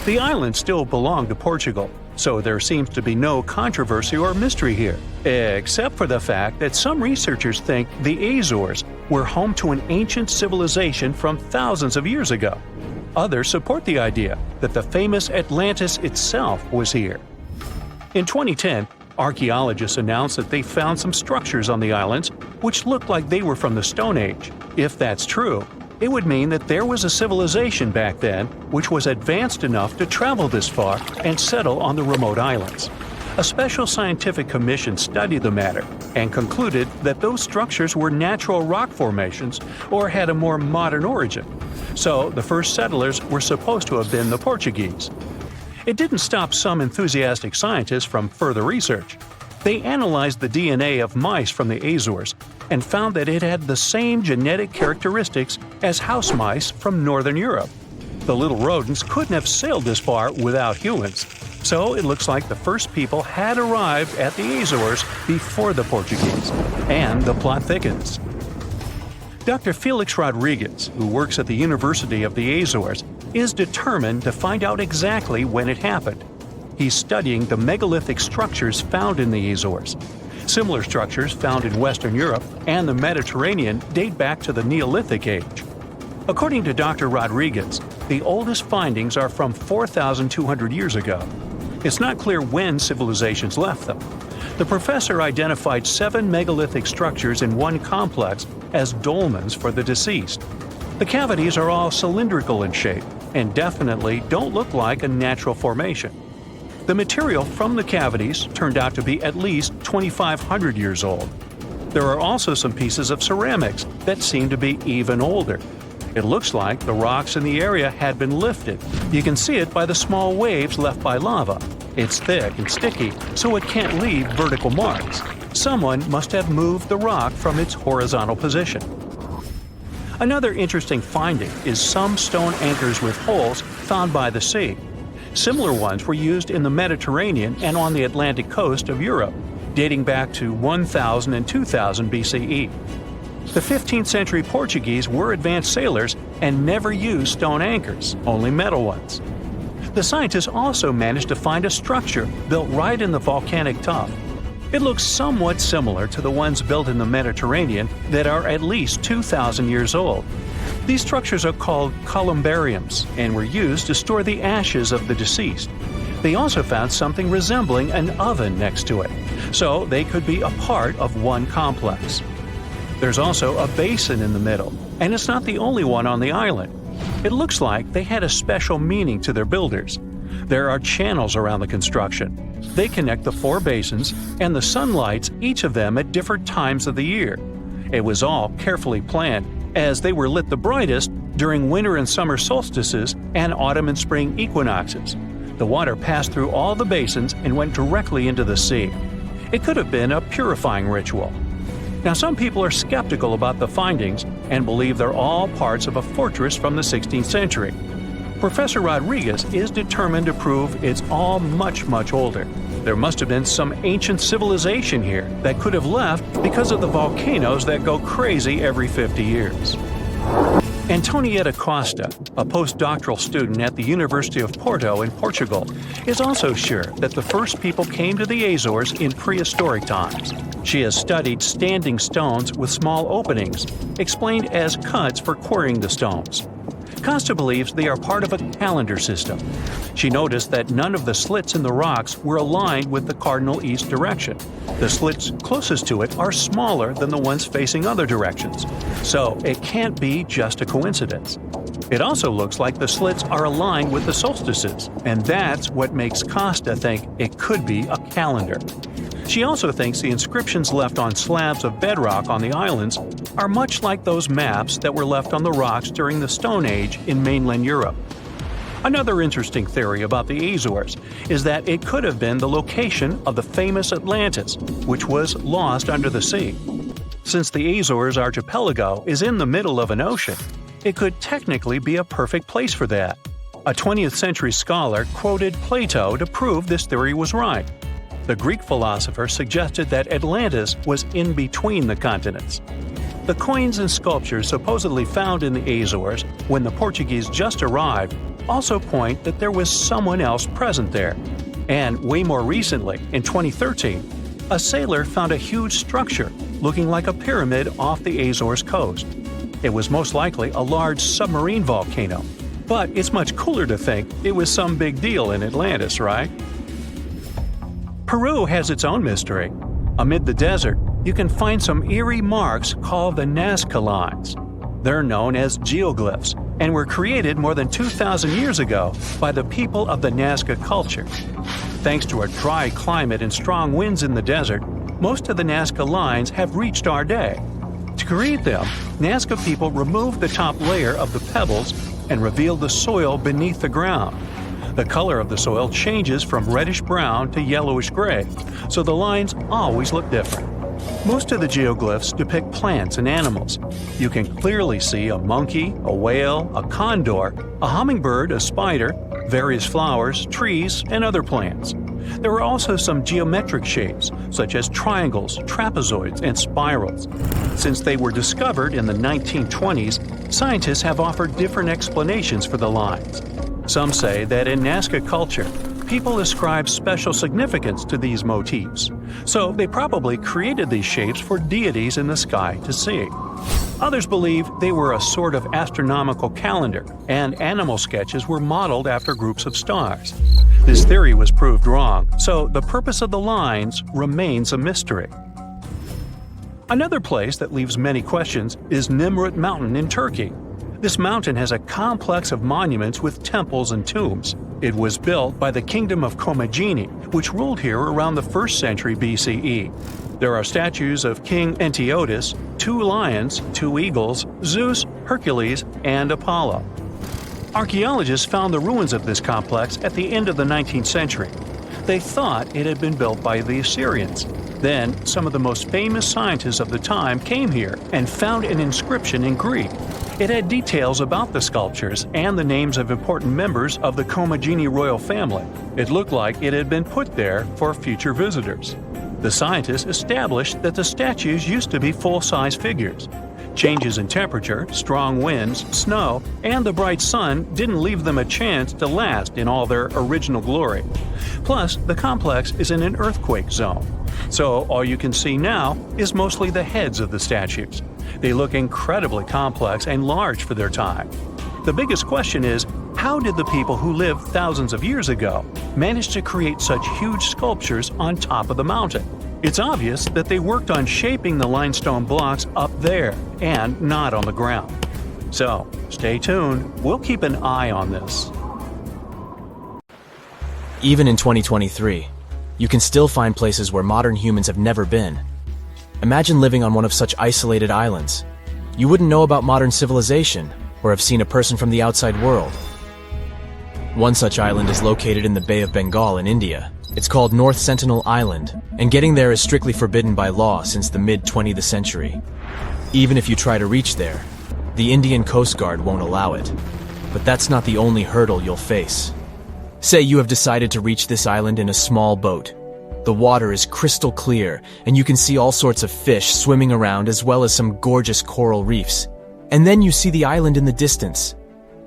The islands still belong to Portugal, so there seems to be no controversy or mystery here, except for the fact that some researchers think the Azores were home to an ancient civilization from thousands of years ago. Others support the idea that the famous Atlantis itself was here. In 2010, archaeologists announced that they found some structures on the islands which looked like they were from the Stone Age. If that's true, it would mean that there was a civilization back then which was advanced enough to travel this far and settle on the remote islands. A special scientific commission studied the matter and concluded that those structures were natural rock formations or had a more modern origin. So the first settlers were supposed to have been the Portuguese. It didn't stop some enthusiastic scientists from further research. They analyzed the DNA of mice from the Azores and found that it had the same genetic characteristics as house mice from Northern Europe. The little rodents couldn't have sailed this far without humans, so it looks like the first people had arrived at the Azores before the Portuguese. And the plot thickens. Dr. Felix Rodriguez, who works at the University of the Azores, is determined to find out exactly when it happened. He's studying the megalithic structures found in the Azores. Similar structures found in Western Europe and the Mediterranean date back to the Neolithic age. According to Dr. Rodriguez, the oldest findings are from 4,200 years ago. It's not clear when civilizations left them. The professor identified 7 megalithic structures in one complex as dolmens for the deceased. The cavities are all cylindrical in shape and definitely don't look like a natural formation. The material from the cavities turned out to be at least 2,500 years old. There are also some pieces of ceramics that seem to be even older. It looks like the rocks in the area had been lifted. You can see it by the small waves left by lava. It's thick and sticky, so it can't leave vertical marks. Someone must have moved the rock from its horizontal position. Another interesting finding is some stone anchors with holes found by the sea. Similar ones were used in the Mediterranean and on the Atlantic coast of Europe, dating back to 1000 and 2000 BCE. The 15th century Portuguese were advanced sailors and never used stone anchors, only metal ones. The scientists also managed to find a structure built right in the volcanic tuff. It looks somewhat similar to the ones built in the Mediterranean that are at least 2,000 years old. These structures are called columbariums and were used to store the ashes of the deceased. They also found something resembling an oven next to it, so they could be a part of one complex. There's also a basin in the middle, and it's not the only one on the island. It looks like they had a special meaning to their builders. There are channels around the construction. They connect the 4 basins and the sun lights each of them at different times of the year. It was all carefully planned, as they were lit the brightest during winter and summer solstices and autumn and spring equinoxes. The water passed through all the basins and went directly into the sea. It could have been a purifying ritual. Now, some people are skeptical about the findings and believe they're all parts of a fortress from the 16th century. Professor Rodriguez is determined to prove it's all much older. There must have been some ancient civilization here that could have left because of the volcanoes that go crazy every 50 years. Antonieta Costa, a postdoctoral student at the University of Porto in Portugal, is also sure that the first people came to the Azores in prehistoric times. She has studied standing stones with small openings, explained as cuts for quarrying the stones. Costa believes they are part of a calendar system. She noticed that none of the slits in the rocks were aligned with the cardinal east direction. The slits closest to it are smaller than the ones facing other directions, so it can't be just a coincidence. It also looks like the slits are aligned with the solstices, and that's what makes Costa think it could be a calendar. She also thinks the inscriptions left on slabs of bedrock on the islands are much like those maps that were left on the rocks during the Stone Age in mainland Europe. Another interesting theory about the Azores is that it could have been the location of the famous Atlantis, which was lost under the sea. Since the Azores archipelago is in the middle of an ocean, it could technically be a perfect place for that. A 20th century scholar quoted Plato to prove this theory was right. The Greek philosopher suggested that Atlantis was in between the continents. The coins and sculptures supposedly found in the Azores when the Portuguese just arrived also point that there was someone else present there. And way more recently, in 2013, a sailor found a huge structure looking like a pyramid off the Azores coast. It was most likely a large submarine volcano, but it's much cooler to think it was some big deal in Atlantis, right? Peru has its own mystery. Amid the desert, you can find some eerie marks called the Nasca lines. They're known as geoglyphs and were created more than 2,000 years ago by the people of the Nasca culture. Thanks to a dry climate and strong winds in the desert, most of the Nasca lines have reached our day. To create them, Nasca people removed the top layer of the pebbles and revealed the soil beneath the ground. The color of the soil changes from reddish-brown to yellowish-gray, so the lines always look different. Most of the geoglyphs depict plants and animals. You can clearly see a monkey, a whale, a condor, a hummingbird, a spider, various flowers, trees, and other plants. There are also some geometric shapes, such as triangles, trapezoids, and spirals. Since they were discovered in the 1920s, scientists have offered different explanations for the lines. Some say that in Nasca culture, people ascribe special significance to these motifs, so they probably created these shapes for deities in the sky to see. Others believe they were a sort of astronomical calendar, and animal sketches were modeled after groups of stars. This theory was proved wrong, so the purpose of the lines remains a mystery. Another place that leaves many questions is Nimrut Mountain in Turkey. This mountain has a complex of monuments with temples and tombs. It was built by the Kingdom of Commagene, which ruled here around the 1st century BCE. There are statues of King Antiochus, 2 lions, 2 eagles, Zeus, Hercules, and Apollo. Archaeologists found the ruins of this complex at the end of the 19th century. They thought it had been built by the Assyrians. Then, some of the most famous scientists of the time came here and found an inscription in Greek. It had details about the sculptures and the names of important members of the Commagene royal family. It looked like it had been put there for future visitors. The scientists established that the statues used to be full-size figures. Changes in temperature, strong winds, snow, and the bright sun didn't leave them a chance to last in all their original glory. Plus, the complex is in an earthquake zone, so all you can see now is mostly the heads of the statues. They look incredibly complex and large for their time. The biggest question is, how did the people who lived thousands of years ago manage to create such huge sculptures on top of the mountain? It's obvious that they worked on shaping the limestone blocks up there and not on the ground. So, stay tuned. We'll keep an eye on this. Even in 2023, you can still find places where modern humans have never been. Imagine living on one of such isolated islands. You wouldn't know about modern civilization or have seen a person from the outside world. One such island is located in the Bay of Bengal in India. It's called North Sentinel Island, and getting there is strictly forbidden by law since the mid-20th century. Even if you try to reach there, the Indian Coast Guard won't allow it. But that's not the only hurdle you'll face. Say you have decided to reach this island in a small boat. The water is crystal clear, and you can see all sorts of fish swimming around as well as some gorgeous coral reefs. And then you see the island in the distance.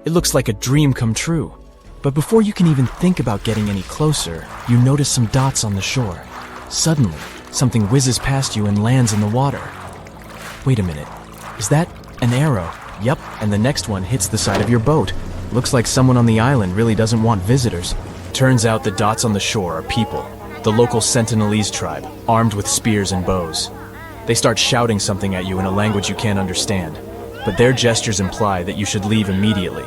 It looks like a dream come true. But before you can even think about getting any closer, you notice some dots on the shore. Suddenly, something whizzes past you and lands in the water. Wait a minute, is that an arrow? Yep, and the next one hits the side of your boat. Looks like someone on the island really doesn't want visitors. Turns out the dots on the shore are people, the local Sentinelles tribe, armed with spears and bows. They start shouting something at you in a language you can't understand, but their gestures imply that you should leave immediately.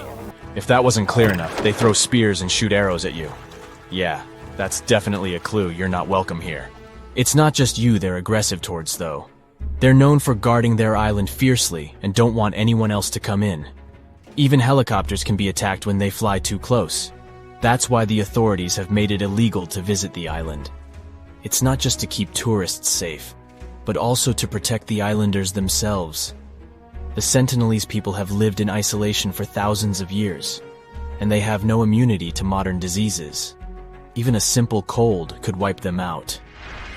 If that wasn't clear enough, they throw spears and shoot arrows at you. Yeah, that's definitely a clue you're not welcome here. It's not just you they're aggressive towards, though. They're known for guarding their island fiercely and don't want anyone else to come in. Even helicopters can be attacked when they fly too close. That's why the authorities have made it illegal to visit the island. It's not just to keep tourists safe, but also to protect the islanders themselves. The Sentinelles people have lived in isolation for thousands of years, and they have no immunity to modern diseases. Even a simple cold could wipe them out.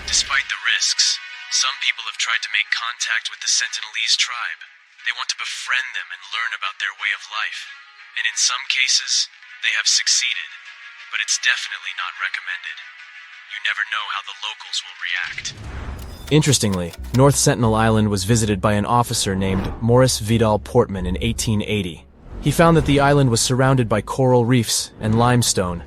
Despite the risks, some people have tried to make contact with the Sentinelles tribe. They want to befriend them and learn about their way of life. And in some cases, they have succeeded, but it's definitely not recommended. You never know how the locals will react. Interestingly, North Sentinel Island was visited by an officer named Maurice Vidal Portman in 1880. He found that the island was surrounded by coral reefs and limestone,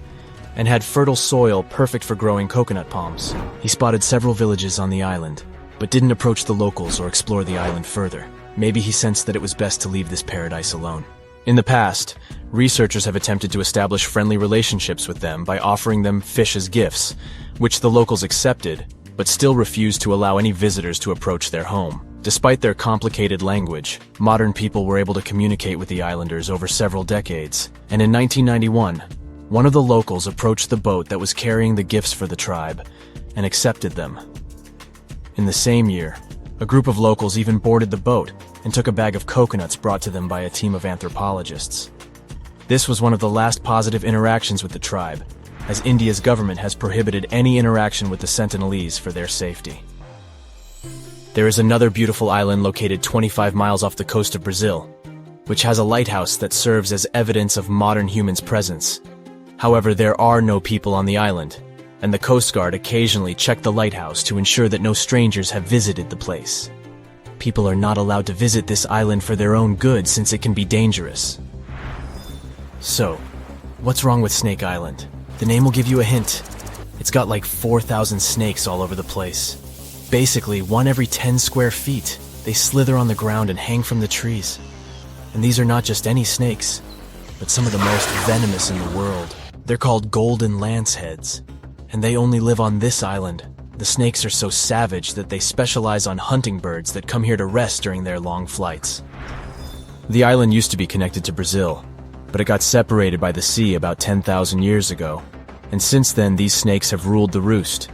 and had fertile soil perfect for growing coconut palms. He spotted several villages on the island, but didn't approach the locals or explore the island further. Maybe he sensed that it was best to leave this paradise alone. In the past, researchers have attempted to establish friendly relationships with them by offering them fish as gifts, which the locals accepted, but still refused to allow any visitors to approach their home. Despite their complicated language, modern people were able to communicate with the islanders over several decades, and in 1991, one of the locals approached the boat that was carrying the gifts for the tribe and accepted them. In the same year, a group of locals even boarded the boat and took a bag of coconuts brought to them by a team of anthropologists. This was one of the last positive interactions with the tribe, as India's government has prohibited any interaction with the Sentinelles for their safety. There is another beautiful island located 25 miles off the coast of Brazil, which has a lighthouse that serves as evidence of modern humans' presence. However, there are no people on the island, and the Coast Guard occasionally check the lighthouse to ensure that no strangers have visited the place. People are not allowed to visit this island for their own good since it can be dangerous. So, what's wrong with Snake Island? The name will give you a hint. It's got like 4,000 snakes all over the place. Basically, one every 10 square feet. They slither on the ground and hang from the trees. And these are not just any snakes, but some of the most venomous in the world. They're called golden lanceheads, and they only live on this island. The snakes are so savage that they specialize on hunting birds that come here to rest during their long flights. The island used to be connected to Brazil, but it got separated by the sea about 10,000 years ago, and since then these snakes have ruled the roost.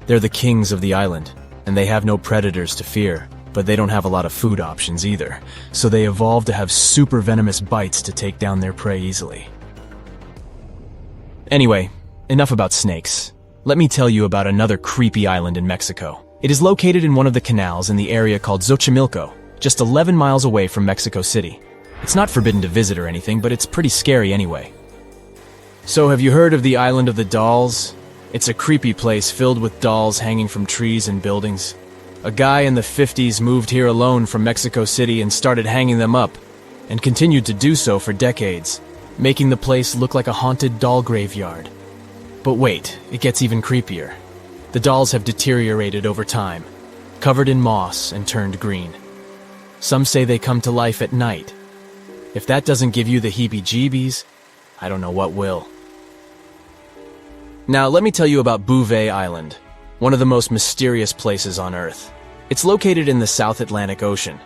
They're the kings of the island, and they have no predators to fear, but they don't have a lot of food options either, so they evolved to have super venomous bites to take down their prey easily. Anyway, enough about snakes. Let me tell you about another creepy island in Mexico. It is located in one of the canals in the area called Xochimilco, just 11 miles away from Mexico City. It's not forbidden to visit or anything, but it's pretty scary anyway. So have you heard of the Island of the Dolls? It's a creepy place filled with dolls hanging from trees and buildings. A guy in the 50s moved here alone from Mexico City and started hanging them up, and continued to do so for decades, making the place look like a haunted doll graveyard. But wait, it gets even creepier. The dolls have deteriorated over time, covered in moss and turned green. Some say they come to life at night. If that doesn't give you the heebie-jeebies, I don't know what will. Now let me tell you about Bouvet Island, one of the most mysterious places on Earth. It's located in the South Atlantic Ocean,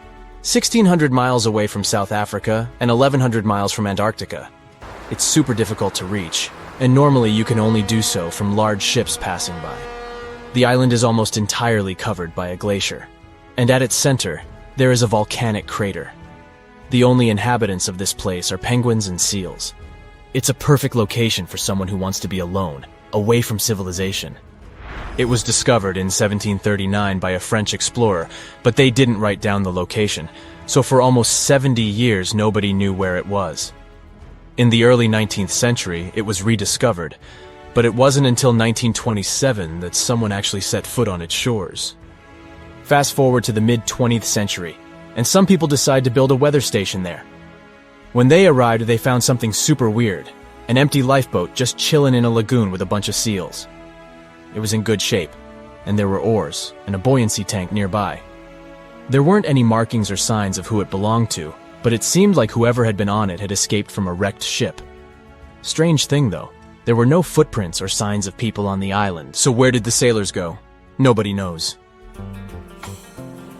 1,600 miles away from South Africa and 1,100 miles from Antarctica. It's super difficult to reach, and normally you can only do so from large ships passing by. The island is almost entirely covered by a glacier, and at its center, there is a volcanic crater. The only inhabitants of this place are penguins and seals. It's a perfect location for someone who wants to be alone, away from civilization. It was discovered in 1739 by a French explorer, but they didn't write down the location, so for almost 70 years nobody knew where it was. In the early 19th century, it was rediscovered, but it wasn't until 1927 that someone actually set foot on its shores. Fast forward to the mid-20th century, and some people decide to build a weather station there. When they arrived, they found something super weird, an empty lifeboat just chilling in a lagoon with a bunch of seals. It was in good shape, and there were oars and a buoyancy tank nearby. There weren't any markings or signs of who it belonged to, but it seemed like whoever had been on it had escaped from a wrecked ship. Strange thing though, there were no footprints or signs of people on the island, so where did the sailors go? Nobody knows.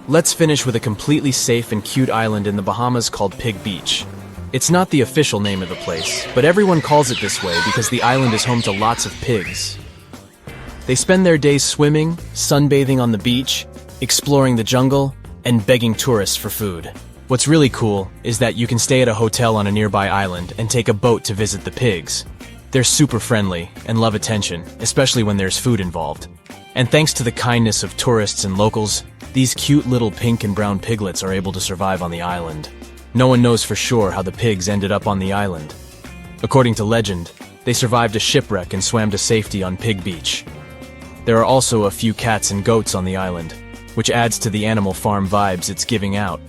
Let's finish with a completely safe and cute island in the Bahamas called Pig Beach. It's not the official name of the place, but everyone calls it this way because the island is home to lots of pigs. They spend their days swimming, sunbathing on the beach, exploring the jungle, and begging tourists for food. What's really cool is that you can stay at a hotel on a nearby island and take a boat to visit the pigs. They're super friendly and love attention, especially when there's food involved. And thanks to the kindness of tourists and locals, these cute little pink and brown piglets are able to survive on the island. No one knows for sure how the pigs ended up on the island. According to legend, they survived a shipwreck and swam to safety on Pig Beach. There are also a few cats and goats on the island, which adds to the animal farm vibes it's giving out.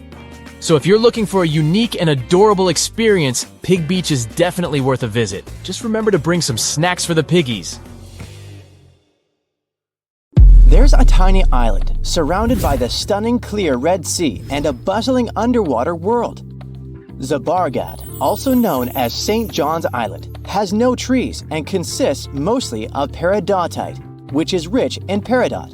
So if you're looking for a unique and adorable experience, Pig Beach is definitely worth a visit. Just remember to bring some snacks for the piggies. There's a tiny island surrounded by the stunning clear Red Sea and a bustling underwater world. Zabargad, also known as St. John's Island, has no trees and consists mostly of peridotite, which is rich in peridot.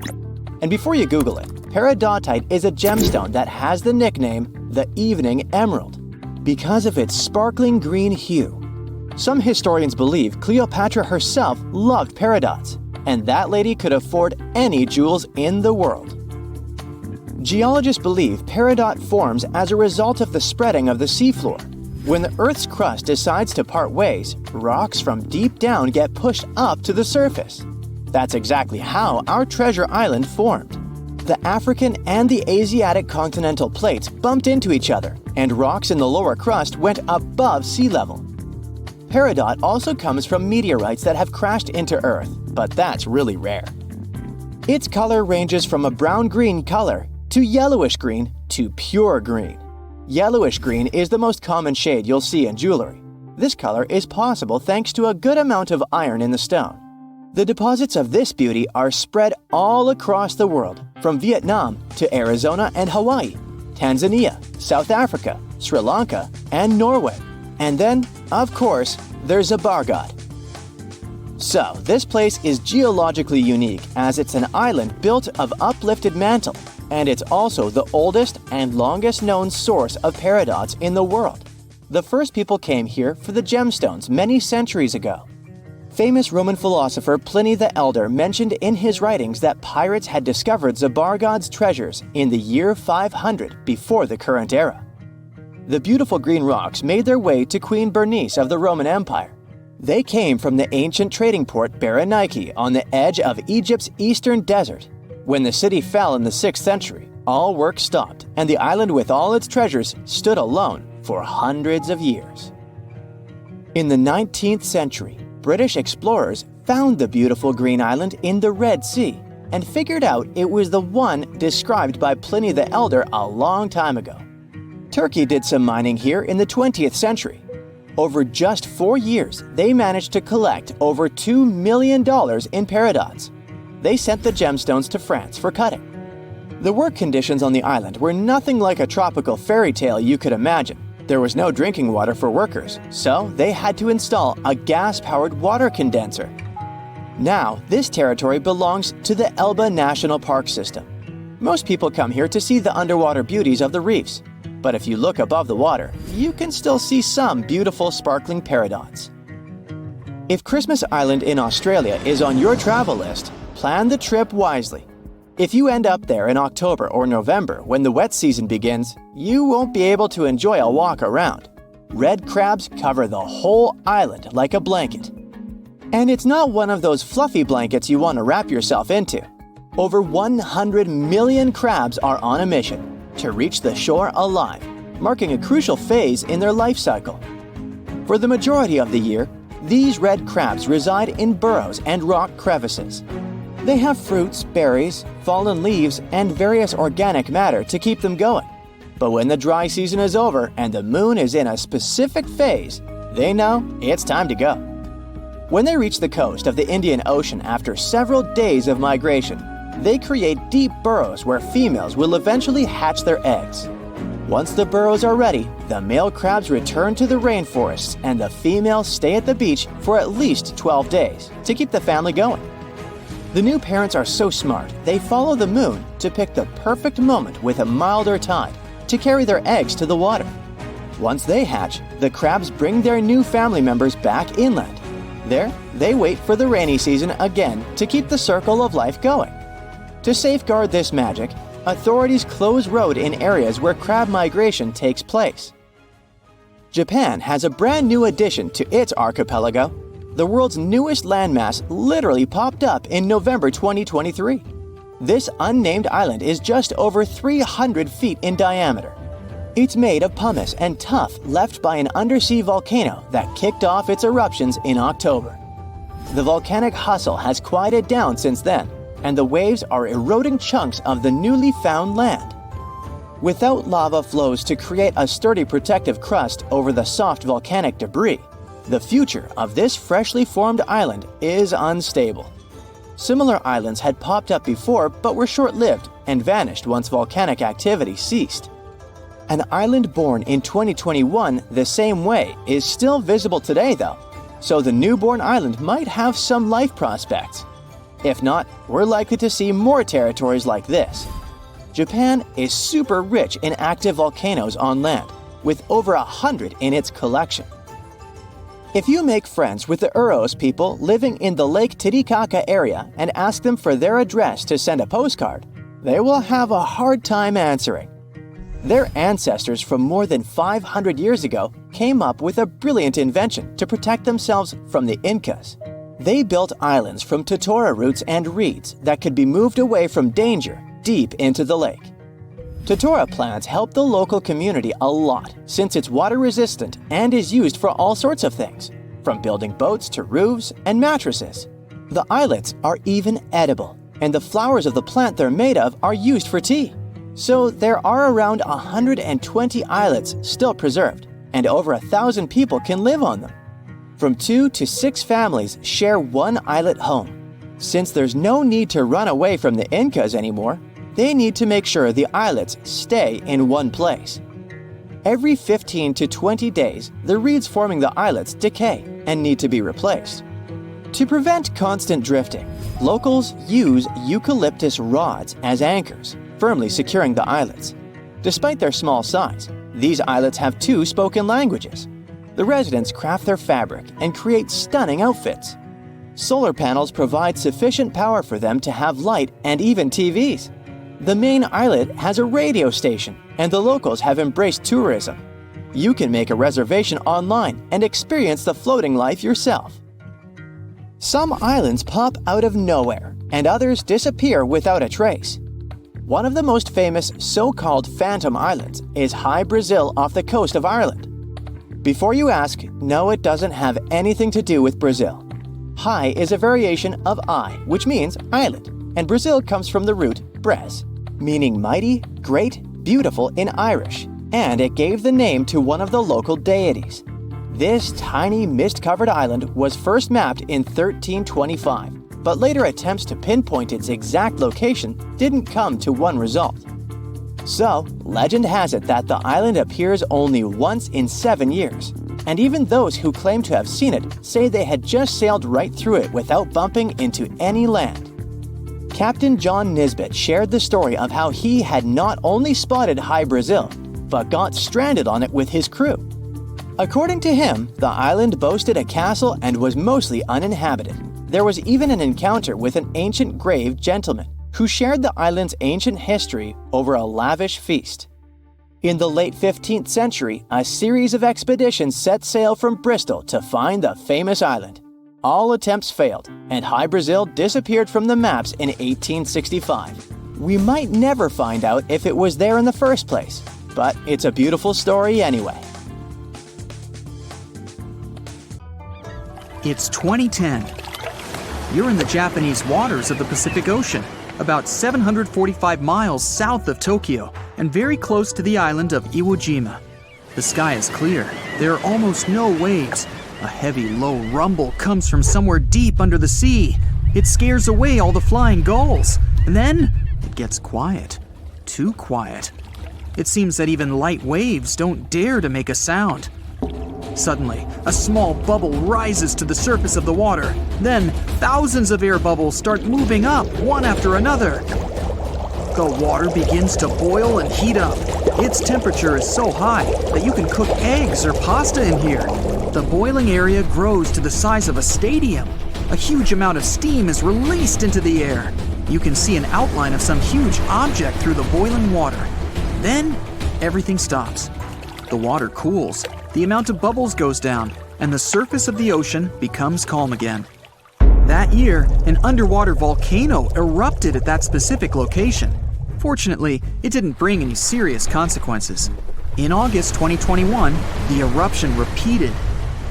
And before you Google it, peridotite is a gemstone that has the nickname the Evening Emerald because of its sparkling green hue. Some historians believe Cleopatra herself loved peridots, and that lady could afford any jewels in the world. Geologists believe peridot forms as a result of the spreading of the seafloor. When the Earth's crust decides to part ways, rocks from deep down get pushed up to the surface. That's exactly how our treasure island formed. The African and the Asiatic continental plates bumped into each other, and rocks in the lower crust went above sea level. Peridot also comes from meteorites that have crashed into Earth, but that's really rare. Its color ranges from a brown-green color to yellowish-green to pure green. Yellowish-green is the most common shade you'll see in jewelry. This color is possible thanks to a good amount of iron in the stone. The deposits of this beauty are spread all across the world, from Vietnam to Arizona and Hawaii, Tanzania, South Africa, Sri Lanka, and Norway. And then, of course, there's zabargad. So, this place is geologically unique as it's an island built of uplifted mantle, and it's also the oldest and longest known source of peridots in the world. The first people came here for the gemstones many centuries ago. Famous Roman philosopher Pliny the Elder mentioned in his writings that pirates had discovered Zabargad's treasures in the year 500 before the current era. The beautiful green rocks made their way to Queen Bernice of the Roman Empire. They came from the ancient trading port Berenike on the edge of Egypt's eastern desert. When the city fell in the 6th century, all work stopped, and the island with all its treasures stood alone for hundreds of years. In the 19th century, British explorers found the beautiful green island in the Red Sea and figured out it was the one described by Pliny the Elder a long time ago. Turkey did some mining here in the 20th century. Over just 4 years, they managed to collect over $2 million in peridots. They sent the gemstones to France for cutting. The work conditions on the island were nothing like a tropical fairy tale you could imagine. There was no drinking water for workers, so they had to install a gas-powered water condenser. Now, this territory belongs to the Elba National Park System. Most people come here to see the underwater beauties of the reefs, but if you look above the water, you can still see some beautiful sparkling peridot. If Christmas Island in Australia is on your travel list, plan the trip wisely. If you end up there in October or November when the wet season begins, you won't be able to enjoy a walk around. Red crabs cover the whole island like a blanket. And it's not one of those fluffy blankets you want to wrap yourself into. Over 100 million crabs are on a mission to reach the shore alive, marking a crucial phase in their life cycle. For the majority of the year, these red crabs reside in burrows and rock crevices. They have fruits, berries, fallen leaves, and various organic matter to keep them going. But when the dry season is over and the moon is in a specific phase, they know it's time to go. When they reach the coast of the Indian Ocean after several days of migration, they create deep burrows where females will eventually hatch their eggs. Once the burrows are ready, the male crabs return to the rainforests and the females stay at the beach for at least 12 days to keep the family going. The new parents are so smart, they follow the moon to pick the perfect moment with a milder tide to carry their eggs to the water. Once they hatch, the crabs bring their new family members back inland. There, they wait for the rainy season again to keep the circle of life going. To safeguard this magic, authorities close road in areas where crab migration takes place. Japan has a brand new addition to its archipelago. The world's newest landmass literally popped up in November 2023. This unnamed island is just over 300 feet in diameter. It's made of pumice and tuff left by an undersea volcano that kicked off its eruptions in October. The volcanic hustle has quieted down since then, and the waves are eroding chunks of the newly found land. Without lava flows to create a sturdy protective crust over the soft volcanic debris, the future of this freshly formed island is unstable. Similar islands had popped up before but were short-lived and vanished once volcanic activity ceased. An island born in 2021 the same way is still visible today though, so the newborn island might have some life prospects. If not, we're likely to see more territories like this. Japan is super rich in active volcanoes on land, with over 100 in its collection. If you make friends with the Uros people living in the Lake Titicaca area and ask them for their address to send a postcard, they will have a hard time answering. Their ancestors from more than 500 years ago came up with a brilliant invention to protect themselves from the Incas. They built islands from totora roots and reeds that could be moved away from danger deep into the lake. Totora plants help the local community a lot since it's water-resistant and is used for all sorts of things, from building boats to roofs and mattresses. The islets are even edible, and the flowers of the plant they're made of are used for tea. So there are around 120 islets still preserved, and over 1,000 people can live on them. From 2 to 6 families share one islet home. Since there's no need to run away from the Incas anymore, they need to make sure the islets stay in one place. Every 15 to 20 days, the reeds forming the islets decay and need to be replaced. To prevent constant drifting, locals use eucalyptus rods as anchors, firmly securing the islets. Despite their small size, these islets have 2 spoken languages. The residents craft their fabric and create stunning outfits. Solar panels provide sufficient power for them to have light and even TVs. The main islet has a radio station, and the locals have embraced tourism. You can make a reservation online and experience the floating life yourself. Some islands pop out of nowhere, and others disappear without a trace. One of the most famous so-called phantom islands is High Brazil off the coast of Ireland. Before you ask, no, it doesn't have anything to do with Brazil. High is a variation of I, which means island, and Brazil comes from the root bres, meaning mighty, great, beautiful in Irish, and it gave the name to one of the local deities. This tiny mist-covered island was first mapped in 1325, but later attempts to pinpoint its exact location didn't come to one result. So, legend has it that the island appears only once in 7 years, and even those who claim to have seen it say they had just sailed right through it without bumping into any land. Captain John Nisbet shared the story of how he had not only spotted High Brazil, but got stranded on it with his crew. According to him, the island boasted a castle and was mostly uninhabited. There was even an encounter with an ancient grave gentleman who shared the island's ancient history over a lavish feast. In the late 15th century, a series of expeditions set sail from Bristol to find the famous island. All attempts failed, and High Brazil disappeared from the maps in 1865. We might never find out if it was there in the first place, but it's a beautiful story anyway. It's 2010. You're in the Japanese waters of the Pacific Ocean, about 745 miles south of Tokyo and very close to the island of Iwo Jima. The sky is clear. There are almost no waves. A heavy, low rumble comes from somewhere deep under the sea. It scares away all the flying gulls. And then it gets quiet. Too quiet. It seems that even light waves don't dare to make a sound. Suddenly, a small bubble rises to the surface of the water. Then, thousands of air bubbles start moving up, one after another. The water begins to boil and heat up. Its temperature is so high that you can cook eggs or pasta in here. The boiling area grows to the size of a stadium. A huge amount of steam is released into the air. You can see an outline of some huge object through the boiling water. Then, everything stops. The water cools. The amount of bubbles goes down, and the surface of the ocean becomes calm again. That year, an underwater volcano erupted at that specific location. Fortunately, it didn't bring any serious consequences. In August 2021, the eruption repeated.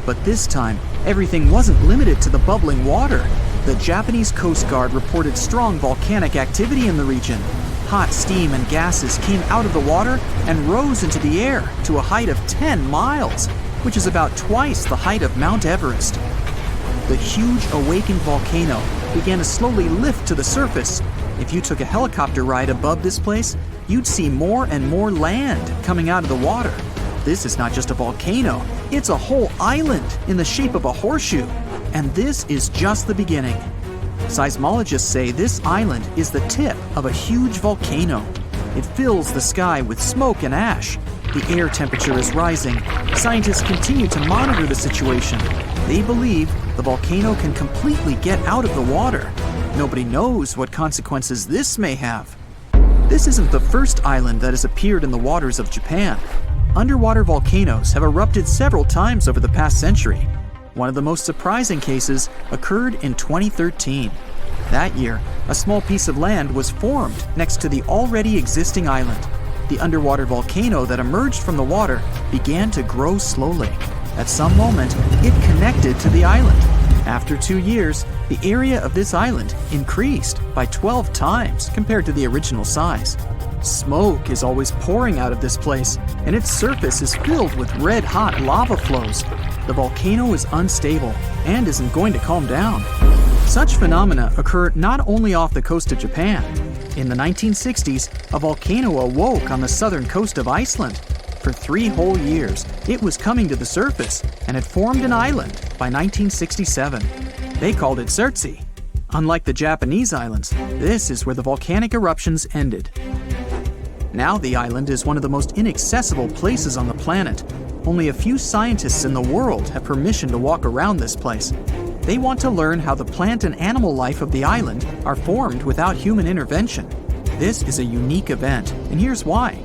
But this time, everything wasn't limited to the bubbling water. The Japanese Coast Guard reported strong volcanic activity in the region. Hot steam and gases came out of the water and rose into the air to a height of 10 miles, which is about twice the height of Mount Everest. The huge awakened volcano began to slowly lift to the surface. If you took a helicopter ride above this place, you'd see more and more land coming out of the water. This is not just a volcano, it's a whole island in the shape of a horseshoe. And this is just the beginning. Seismologists say this island is the tip of a huge volcano. It fills the sky with smoke and ash. The air temperature is rising. Scientists continue to monitor the situation. They believe the volcano can completely get out of the water. Nobody knows what consequences this may have. This isn't the first island that has appeared in the waters of Japan. Underwater volcanoes have erupted several times over the past century. One of the most surprising cases occurred in 2013. That year, a small piece of land was formed next to the already existing island. The underwater volcano that emerged from the water began to grow slowly. At some moment, it connected to the island. After 2 years, the area of this island increased by 12 times compared to the original size. Smoke is always pouring out of this place, and its surface is filled with red-hot lava flows. The volcano is unstable and isn't going to calm down. Such phenomena occur not only off the coast of Japan. In the 1960s, a volcano awoke on the southern coast of Iceland. For 3 whole years, it was coming to the surface and had formed an island by 1967. They called it Surtsey. Unlike the Japanese islands, this is where the volcanic eruptions ended. Now the island is one of the most inaccessible places on the planet. Only a few scientists in the world have permission to walk around this place. They want to learn how the plant and animal life of the island are formed without human intervention. This is a unique event, and here's why.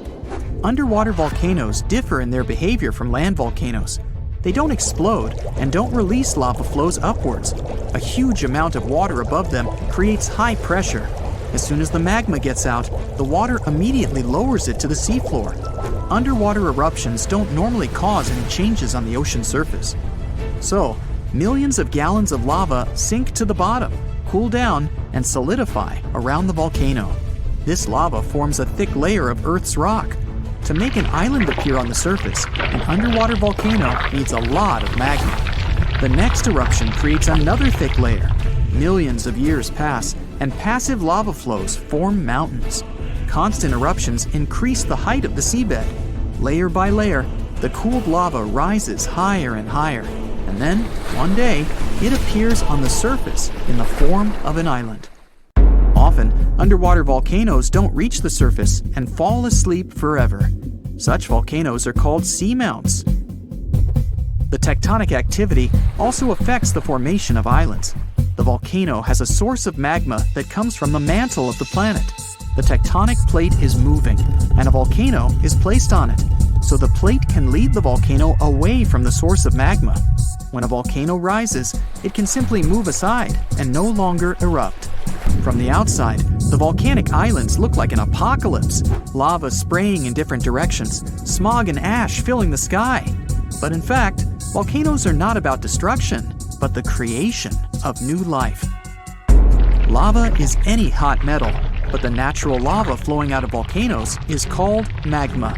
Underwater volcanoes differ in their behavior from land volcanoes. They don't explode and don't release lava flows upwards. A huge amount of water above them creates high pressure. As soon as the magma gets out, the water immediately lowers it to the seafloor. Underwater eruptions don't normally cause any changes on the ocean surface. So, millions of gallons of lava sink to the bottom, cool down, and solidify around the volcano. This lava forms a thick layer of Earth's rock. To make an island appear on the surface, an underwater volcano needs a lot of magma. The next eruption creates another thick layer. Millions of years pass, and passive lava flows form mountains. Constant eruptions increase the height of the seabed. Layer by layer, the cooled lava rises higher and higher, and then, one day, it appears on the surface in the form of an island. Often, underwater volcanoes don't reach the surface and fall asleep forever. Such volcanoes are called seamounts. The tectonic activity also affects the formation of islands. The volcano has a source of magma that comes from the mantle of the planet. The tectonic plate is moving, and a volcano is placed on it, so the plate can lead the volcano away from the source of magma. When a volcano rises, it can simply move aside and no longer erupt. From the outside, the volcanic islands look like an apocalypse, lava spraying in different directions, smog and ash filling the sky. But in fact, volcanoes are not about destruction, but the creation of new life. Lava is any hot metal, but the natural lava flowing out of volcanoes is called magma.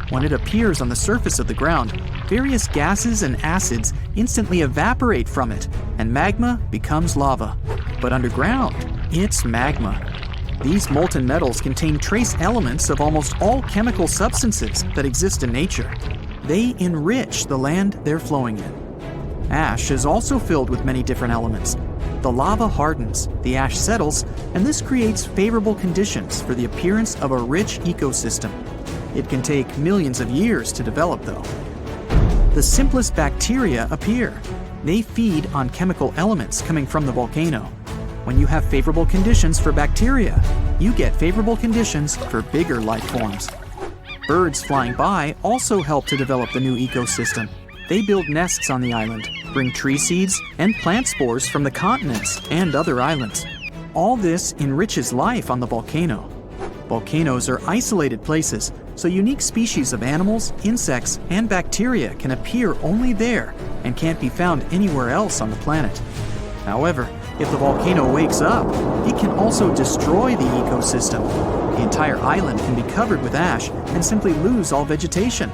When it appears on the surface of the ground, various gases and acids instantly evaporate from it, and magma becomes lava. But underground, it's magma. These molten metals contain trace elements of almost all chemical substances that exist in nature. They enrich the land they're flowing in. Ash is also filled with many different elements. The lava hardens, the ash settles, and this creates favorable conditions for the appearance of a rich ecosystem. It can take millions of years to develop, though. The simplest bacteria appear. They feed on chemical elements coming from the volcano. When you have favorable conditions for bacteria, you get favorable conditions for bigger life forms. Birds flying by also help to develop the new ecosystem. They build nests on the island, bring tree seeds and plant spores from the continents and other islands. All this enriches life on the volcano. Volcanoes are isolated places, so unique species of animals, insects, and bacteria can appear only there and can't be found anywhere else on the planet. However, if the volcano wakes up, it can also destroy the ecosystem. The entire island can be covered with ash and simply lose all vegetation.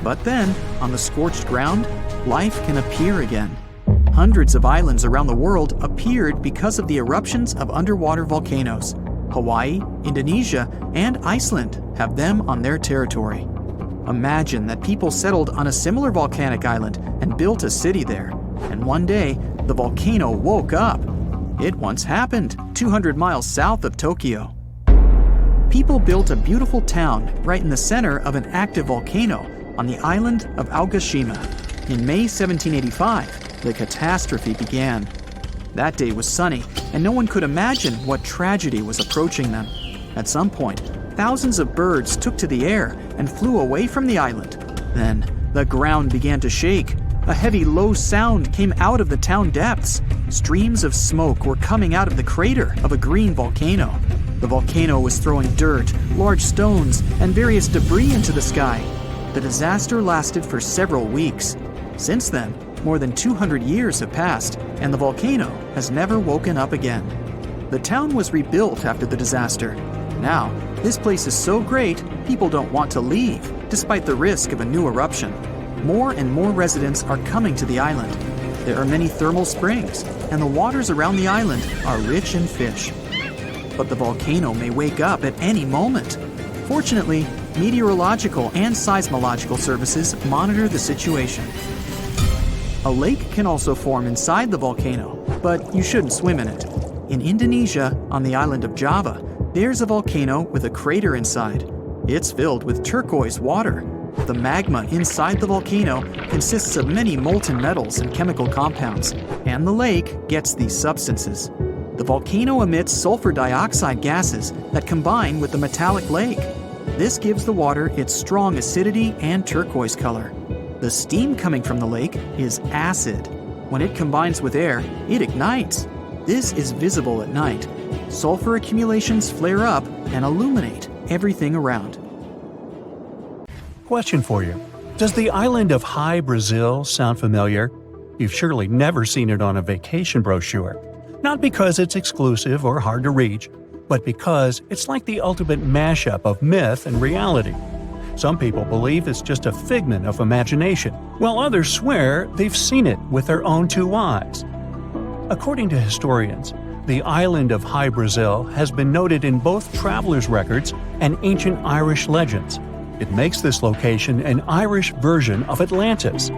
But then, on the scorched ground, life can appear again. Hundreds of islands around the world appeared because of the eruptions of underwater volcanoes. Hawaii, Indonesia, and Iceland have them on their territory. Imagine that people settled on a similar volcanic island and built a city there. And one day, the volcano woke up. It once happened 200 miles south of Tokyo. People built a beautiful town right in the center of an active volcano on the island of Aashima. In May 1785, the catastrophe began. That day was sunny, and no one could imagine what tragedy was approaching them. At some point, thousands of birds took to the air and flew away from the island. Then, the ground began to shake. A heavy, low sound came out of the town depths. Streams of smoke were coming out of the crater of a green volcano. The volcano was throwing dirt, large stones, and various debris into the sky. The disaster lasted for several weeks. Since then, more than 200 years have passed, and the volcano has never woken up again. The town was rebuilt after the disaster. Now, this place is so great, people don't want to leave, despite the risk of a new eruption. More and more residents are coming to the island. There are many thermal springs, and the waters around the island are rich in fish. But the volcano may wake up at any moment. Fortunately, meteorological and seismological services monitor the situation. A lake can also form inside the volcano, but you shouldn't swim in it. In Indonesia, on the island of Java, there's a volcano with a crater inside. It's filled with turquoise water. The magma inside the volcano consists of many molten metals and chemical compounds, and the lake gets these substances. The volcano emits sulfur dioxide gases that combine with the metallic lake. This gives the water its strong acidity and turquoise color. The steam coming from the lake is acid. When it combines with air, it ignites. This is visible at night. Sulfur accumulations flare up and illuminate everything around. Question for you. Does the island of High Brazil sound familiar? You've surely never seen it on a vacation brochure. Not because it's exclusive or hard to reach, but because it's like the ultimate mashup of myth and reality. Some people believe it's just a figment of imagination, while others swear they've seen it with their own two eyes. According to historians, the island of High Brazil has been noted in both travelers' records and ancient Irish legends. It makes this location an Irish version of Atlantis,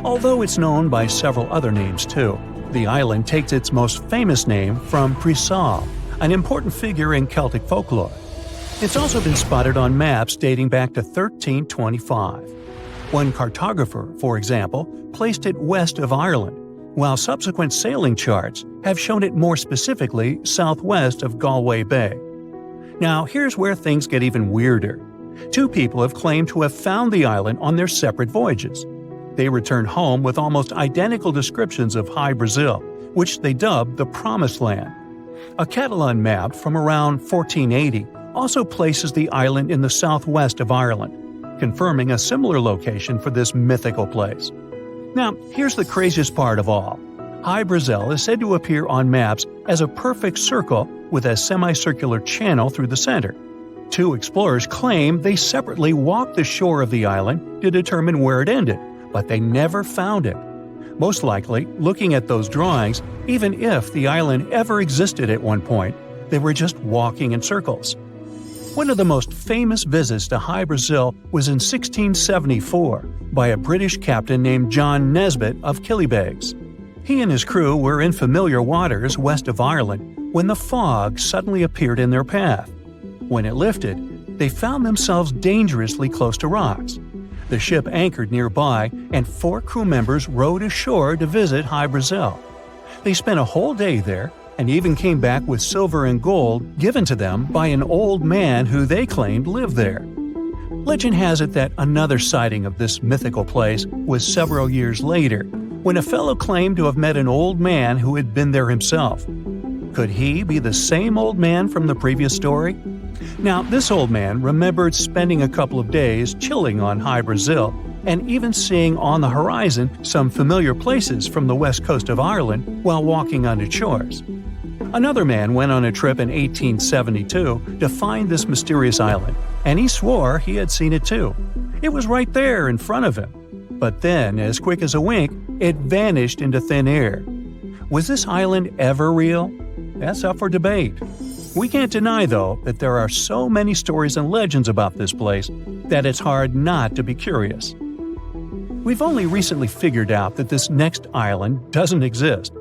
although it's known by several other names too. The island takes its most famous name from Precaution, an important figure in Celtic folklore. It's also been spotted on maps dating back to 1325. One cartographer, for example, placed it west of Ireland, while subsequent sailing charts have shown it more specifically southwest of Galway Bay. Now, here's where things get even weirder. Two people have claimed to have found the island on their separate voyages. They returned home with almost identical descriptions of High Brazil, which they dubbed the Promised Land. A Catalan map from around 1480 also places the island in the southwest of Ireland, confirming a similar location for this mythical place. Now, here's the craziest part of all. High Brazil is said to appear on maps as a perfect circle with a semicircular channel through the center. Two explorers claim they separately walked the shore of the island to determine where it ended, but they never found it. Most likely, looking at those drawings, even if the island ever existed at one point, they were just walking in circles. One of the most famous visits to High Brazil was in 1674 by a British captain named John Nesbitt of Killybegs. He and his crew were in familiar waters west of Ireland when the fog suddenly appeared in their path. When it lifted, they found themselves dangerously close to rocks. The ship anchored nearby, and 4 crew members rowed ashore to visit High Brazil. They spent a whole day there, and even came back with silver and gold given to them by an old man who they claimed lived there. Legend has it that another sighting of this mythical place was several years later, when a fellow claimed to have met an old man who had been there himself. Could he be the same old man from the previous story? Now, this old man remembered spending a couple of days chilling on High Brazil and even seeing on the horizon some familiar places from the west coast of Ireland while walking on its shores. Another man went on a trip in 1872 to find this mysterious island, and he swore he had seen it too. It was right there in front of him. But then, as quick as a wink, it vanished into thin air. Was this island ever real? That's up for debate. We can't deny, though, that there are so many stories and legends about this place that it's hard not to be curious. We've only recently figured out that this next island doesn't exist.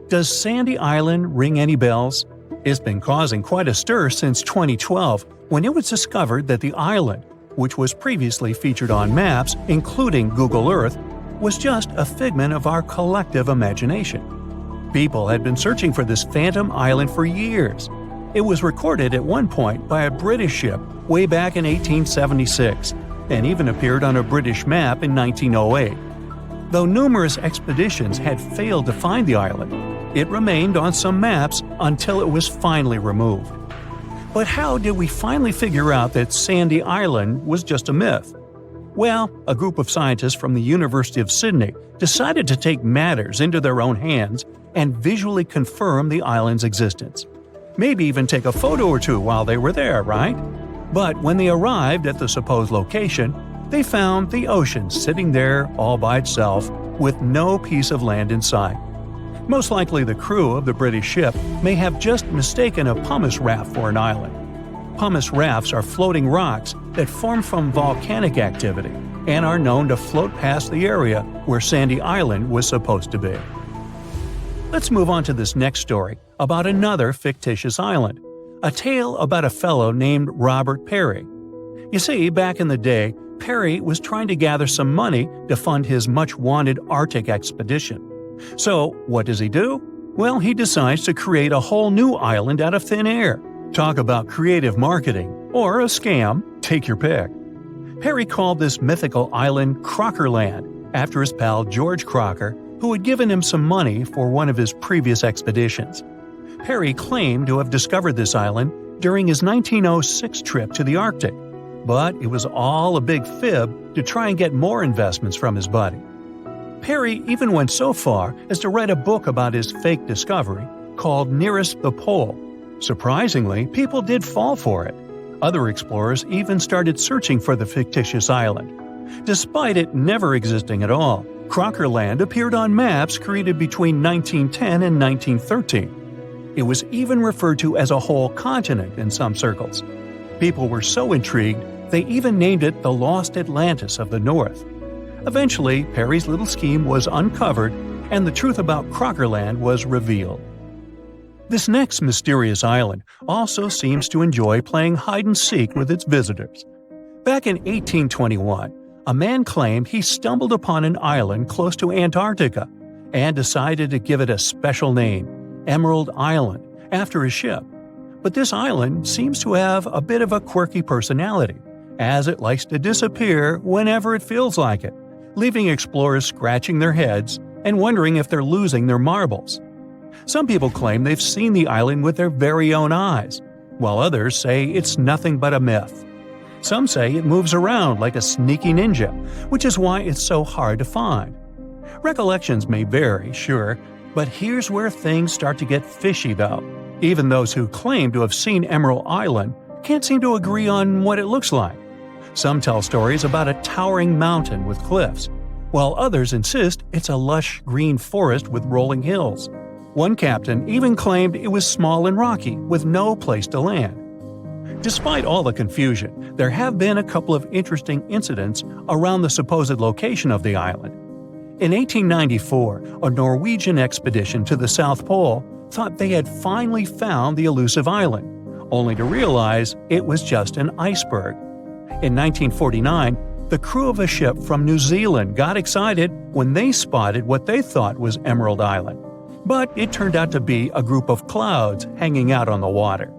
Does Sandy Island ring any bells? It's been causing quite a stir since 2012, when it was discovered that the island, which was previously featured on maps, including Google Earth, was just a figment of our collective imagination. People had been searching for this phantom island for years. It was recorded at one point by a British ship way back in 1876, and even appeared on a British map in 1908. Though numerous expeditions had failed to find the island, it remained on some maps until it was finally removed. But how did we finally figure out that Sandy Island was just a myth? Well, a group of scientists from the University of Sydney decided to take matters into their own hands and visually confirm the island's existence. Maybe even take a photo or two while they were there, right? But when they arrived at the supposed location, they found the ocean sitting there all by itself with no piece of land in sight. Most likely the crew of the British ship may have just mistaken a pumice raft for an island. Pumice rafts are floating rocks that form from volcanic activity and are known to float past the area where Sandy Island was supposed to be. Let's move on to this next story about another fictitious island. A tale about a fellow named Robert Perry. You see, back in the day, Perry was trying to gather some money to fund his much-wanted Arctic expedition. So, what does he do? Well, he decides to create a whole new island out of thin air. Talk about creative marketing, or a scam, take your pick. Perry called this mythical island Crockerland, after his pal George Crocker, who had given him some money for one of his previous expeditions. Perry claimed to have discovered this island during his 1906 trip to the Arctic, but it was all a big fib to try and get more investments from his buddy. Perry even went so far as to write a book about his fake discovery called Nearest the Pole. Surprisingly, people did fall for it. Other explorers even started searching for the fictitious island. Despite it never existing at all, Crockerland appeared on maps created between 1910 and 1913. It was even referred to as a whole continent in some circles. People were so intrigued, they even named it the Lost Atlantis of the North. Eventually, Perry's little scheme was uncovered, and the truth about Crockerland was revealed. This next mysterious island also seems to enjoy playing hide-and-seek with its visitors. Back in 1821, a man claimed he stumbled upon an island close to Antarctica and decided to give it a special name, Emerald Island, after his ship. But this island seems to have a bit of a quirky personality, as it likes to disappear whenever it feels like it, leaving explorers scratching their heads and wondering if they're losing their marbles. Some people claim they've seen the island with their very own eyes, while others say it's nothing but a myth. Some say it moves around like a sneaky ninja, which is why it's so hard to find. Recollections may vary, sure, but here's where things start to get fishy though. Even those who claim to have seen Emerald Island can't seem to agree on what it looks like. Some tell stories about a towering mountain with cliffs, while others insist it's a lush green forest with rolling hills. One captain even claimed it was small and rocky, with no place to land. Despite all the confusion, there have been a couple of interesting incidents around the supposed location of the island. In 1894, a Norwegian expedition to the South Pole thought they had finally found the elusive island, only to realize it was just an iceberg. In 1949, the crew of a ship from New Zealand got excited when they spotted what they thought was Emerald Island, but it turned out to be a group of clouds hanging out on the water.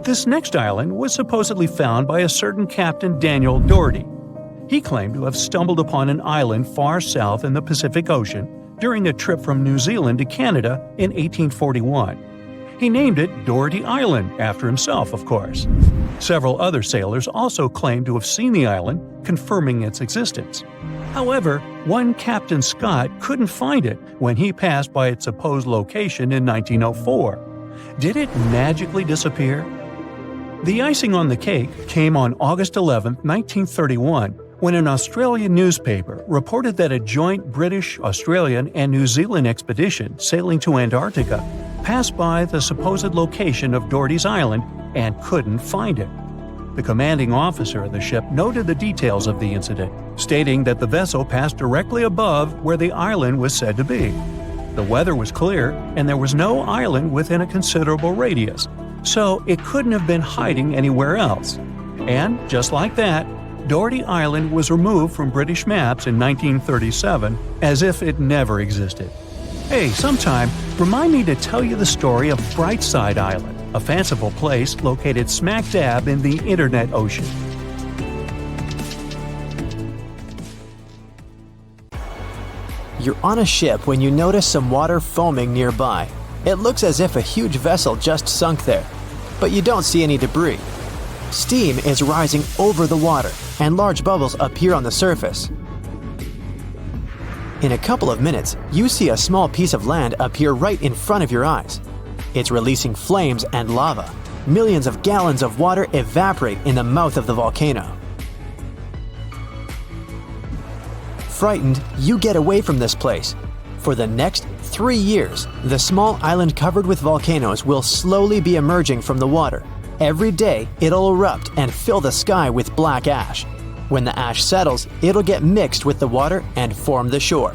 This next island was supposedly found by a certain Captain Daniel Doherty. He claimed to have stumbled upon an island far south in the Pacific Ocean during a trip from New Zealand to Canada in 1841. He named it Doherty Island, after himself, of course. Several other sailors also claimed to have seen the island, confirming its existence. However, one Captain Scott couldn't find it when he passed by its supposed location in 1904. Did it magically disappear? The icing on the cake came on August 11, 1931, when an Australian newspaper reported that a joint British, Australian, and New Zealand expedition sailing to Antarctica passed by the supposed location of Doherty's Island and couldn't find it. The commanding officer of the ship noted the details of the incident, stating that the vessel passed directly above where the island was said to be. The weather was clear, and there was no island within a considerable radius, so it couldn't have been hiding anywhere else. And, just like that, Doherty Island was removed from British maps in 1937 as if it never existed. Hey, sometime, remind me to tell you the story of Brightside Island, a fanciful place located smack dab in the Internet Ocean. You're on a ship when you notice some water foaming nearby. It looks as if a huge vessel just sunk there, but you don't see any debris. Steam is rising over the water, and large bubbles appear on the surface. In a couple of minutes, you see a small piece of land appear right in front of your eyes. It's releasing flames and lava. Millions of gallons of water evaporate in the mouth of the volcano. Frightened, you get away from this place. For the next 3 years, the small island covered with volcanoes will slowly be emerging from the water. Every day, it'll erupt and fill the sky with black ash. When the ash settles, it'll get mixed with the water and form the shore.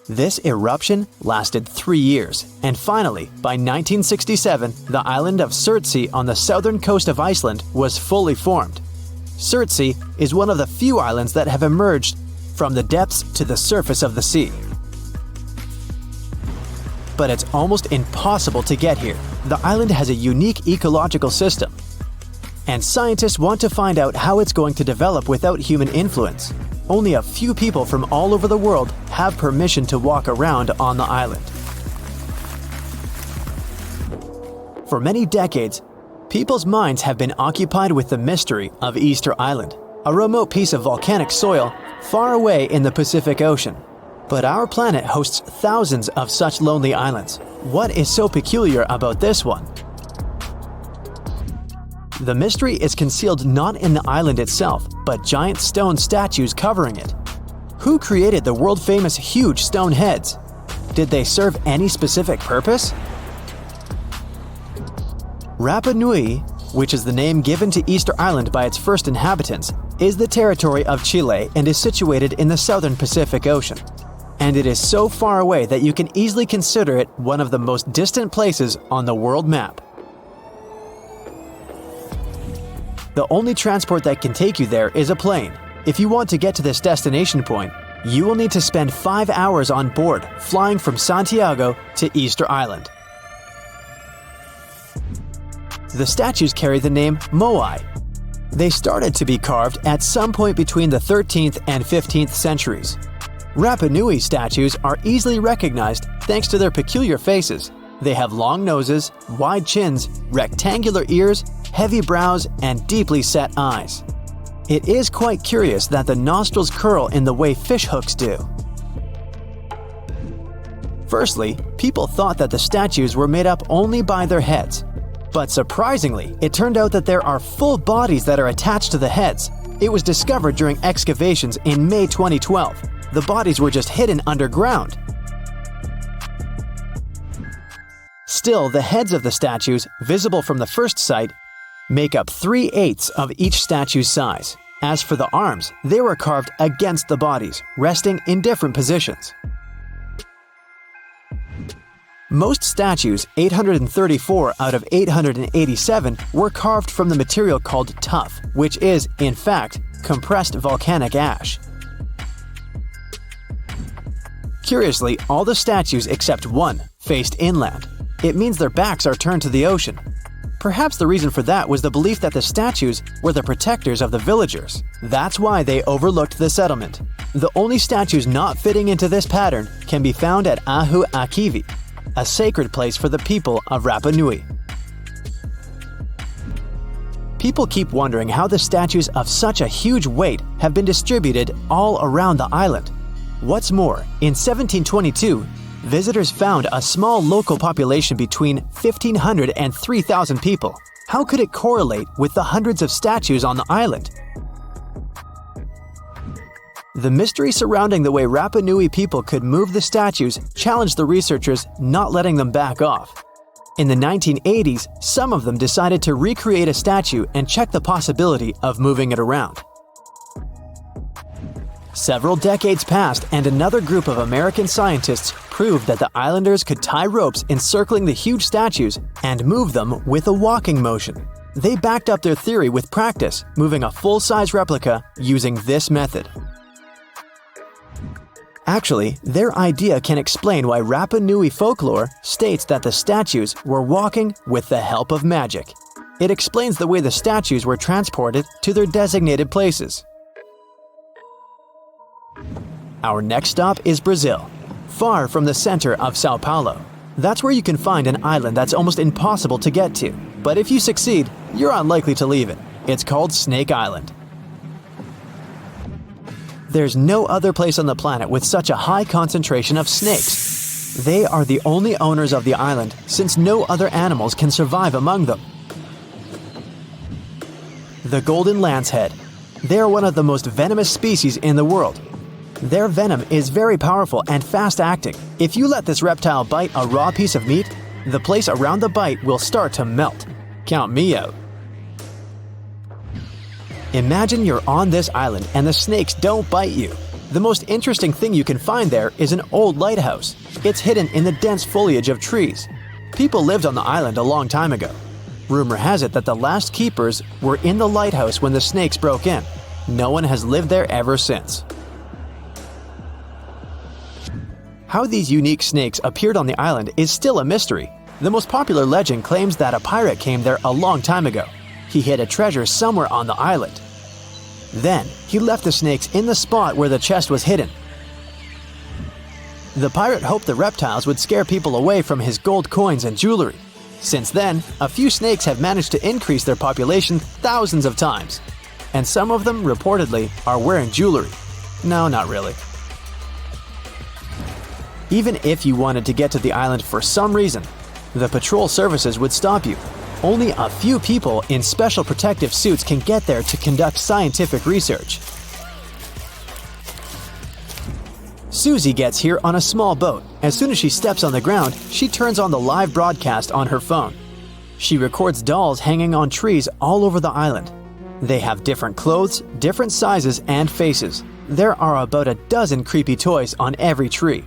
This eruption lasted 3 years, and finally, by 1967, the island of Surtsey on the southern coast of Iceland was fully formed. Surtsey is one of the few islands that have emerged from the depths to the surface of the sea. But it's almost impossible to get here. The island has a unique ecological system, and scientists want to find out how it's going to develop without human influence. Only a few people from all over the world have permission to walk around on the island. For many decades, people's minds have been occupied with the mystery of Easter Island, a remote piece of volcanic soil far away in the Pacific Ocean. But our planet hosts thousands of such lonely islands. What is so peculiar about this one? The mystery is concealed not in the island itself, but giant stone statues covering it. Who created the world-famous huge stone heads? Did they serve any specific purpose? Rapa Nui, which is the name given to Easter Island by its first inhabitants, is the territory of Chile and is situated in the southern Pacific Ocean. and it is so far away that you can easily consider it one of the most distant places on the world map. The only transport that can take you there is a plane. If you want to get to this destination point, you will need to spend 5 hours on board, flying from Santiago to Easter Island. The statues carry the name Moai. They started to be carved at some point between the 13th and 15th centuries. Rapa Nui statues are easily recognized thanks to their peculiar faces. They have long noses, wide chins, rectangular ears, heavy brows, and deeply set eyes. It is quite curious that the nostrils curl in the way fish hooks do. Firstly, people thought that the statues were made up only by their heads. But surprisingly, it turned out that there are full bodies that are attached to the heads. It was discovered during excavations in May 2012. The bodies were just hidden underground. Still, the heads of the statues, visible from the first site, make up 3/8 of each statue's size. As for the arms, they were carved against the bodies, resting in different positions. Most statues, 834 out of 887, were carved from the material called tuff, which is, in fact, compressed volcanic ash. Curiously, all the statues except one faced inland. It means their backs are turned to the ocean. Perhaps the reason for that was the belief that the statues were the protectors of the villagers. That's why they overlooked the settlement. The only statues not fitting into this pattern can be found at Ahu Akivi, a sacred place for the people of Rapa Nui. People keep wondering how the statues of such a huge weight have been distributed all around the island. What's more, in 1722, visitors found a small local population between 1,500 and 3,000 people. How could it correlate with the hundreds of statues on the island? The mystery surrounding the way Rapa Nui people could move the statues challenged the researchers, not letting them back off. In the 1980s, some of them decided to recreate a statue and check the possibility of moving it around. Several decades passed, and another group of American scientists proved that the islanders could tie ropes encircling the huge statues and move them with a walking motion. They backed up their theory with practice, moving a full-size replica using this method. Actually, their idea can explain why Rapa Nui folklore states that the statues were walking with the help of magic. It explains the way the statues were transported to their designated places. Our next stop is Brazil, far from the center of Sao Paulo. That's where you can find an island that's almost impossible to get to, but if you succeed, you're unlikely to leave it. It's called Snake Island. There's no other place on the planet with such a high concentration of snakes. They are the only owners of the island, since no other animals can survive among them. The golden lancehead. They are one of the most venomous species in the world. Their venom is very powerful and fast-acting. If you let this reptile bite a raw piece of meat, the place around the bite will start to melt. Count me out. Imagine you're on this island and the snakes don't bite you. The most interesting thing you can find there is an old lighthouse. It's hidden in the dense foliage of trees. People lived on the island a long time ago. Rumor has it that the last keepers were in the lighthouse when the snakes broke in. No one has lived there ever since. How these unique snakes appeared on the island is still a mystery. The most popular legend claims that a pirate came there a long time ago. He hid a treasure somewhere on the island. Then, he left the snakes in the spot where the chest was hidden. The pirate hoped the reptiles would scare people away from his gold coins and jewelry. Since then, a few snakes have managed to increase their population thousands of times. And some of them, reportedly, are wearing jewelry. No, not really. Even if you wanted to get to the island for some reason, the patrol services would stop you. Only a few people in special protective suits can get there to conduct scientific research. Susie gets here on a small boat. As soon as she steps on the ground, she turns on the live broadcast on her phone. She records dolls hanging on trees all over the island. They have different clothes, different sizes, and faces. There are about a dozen creepy toys on every tree.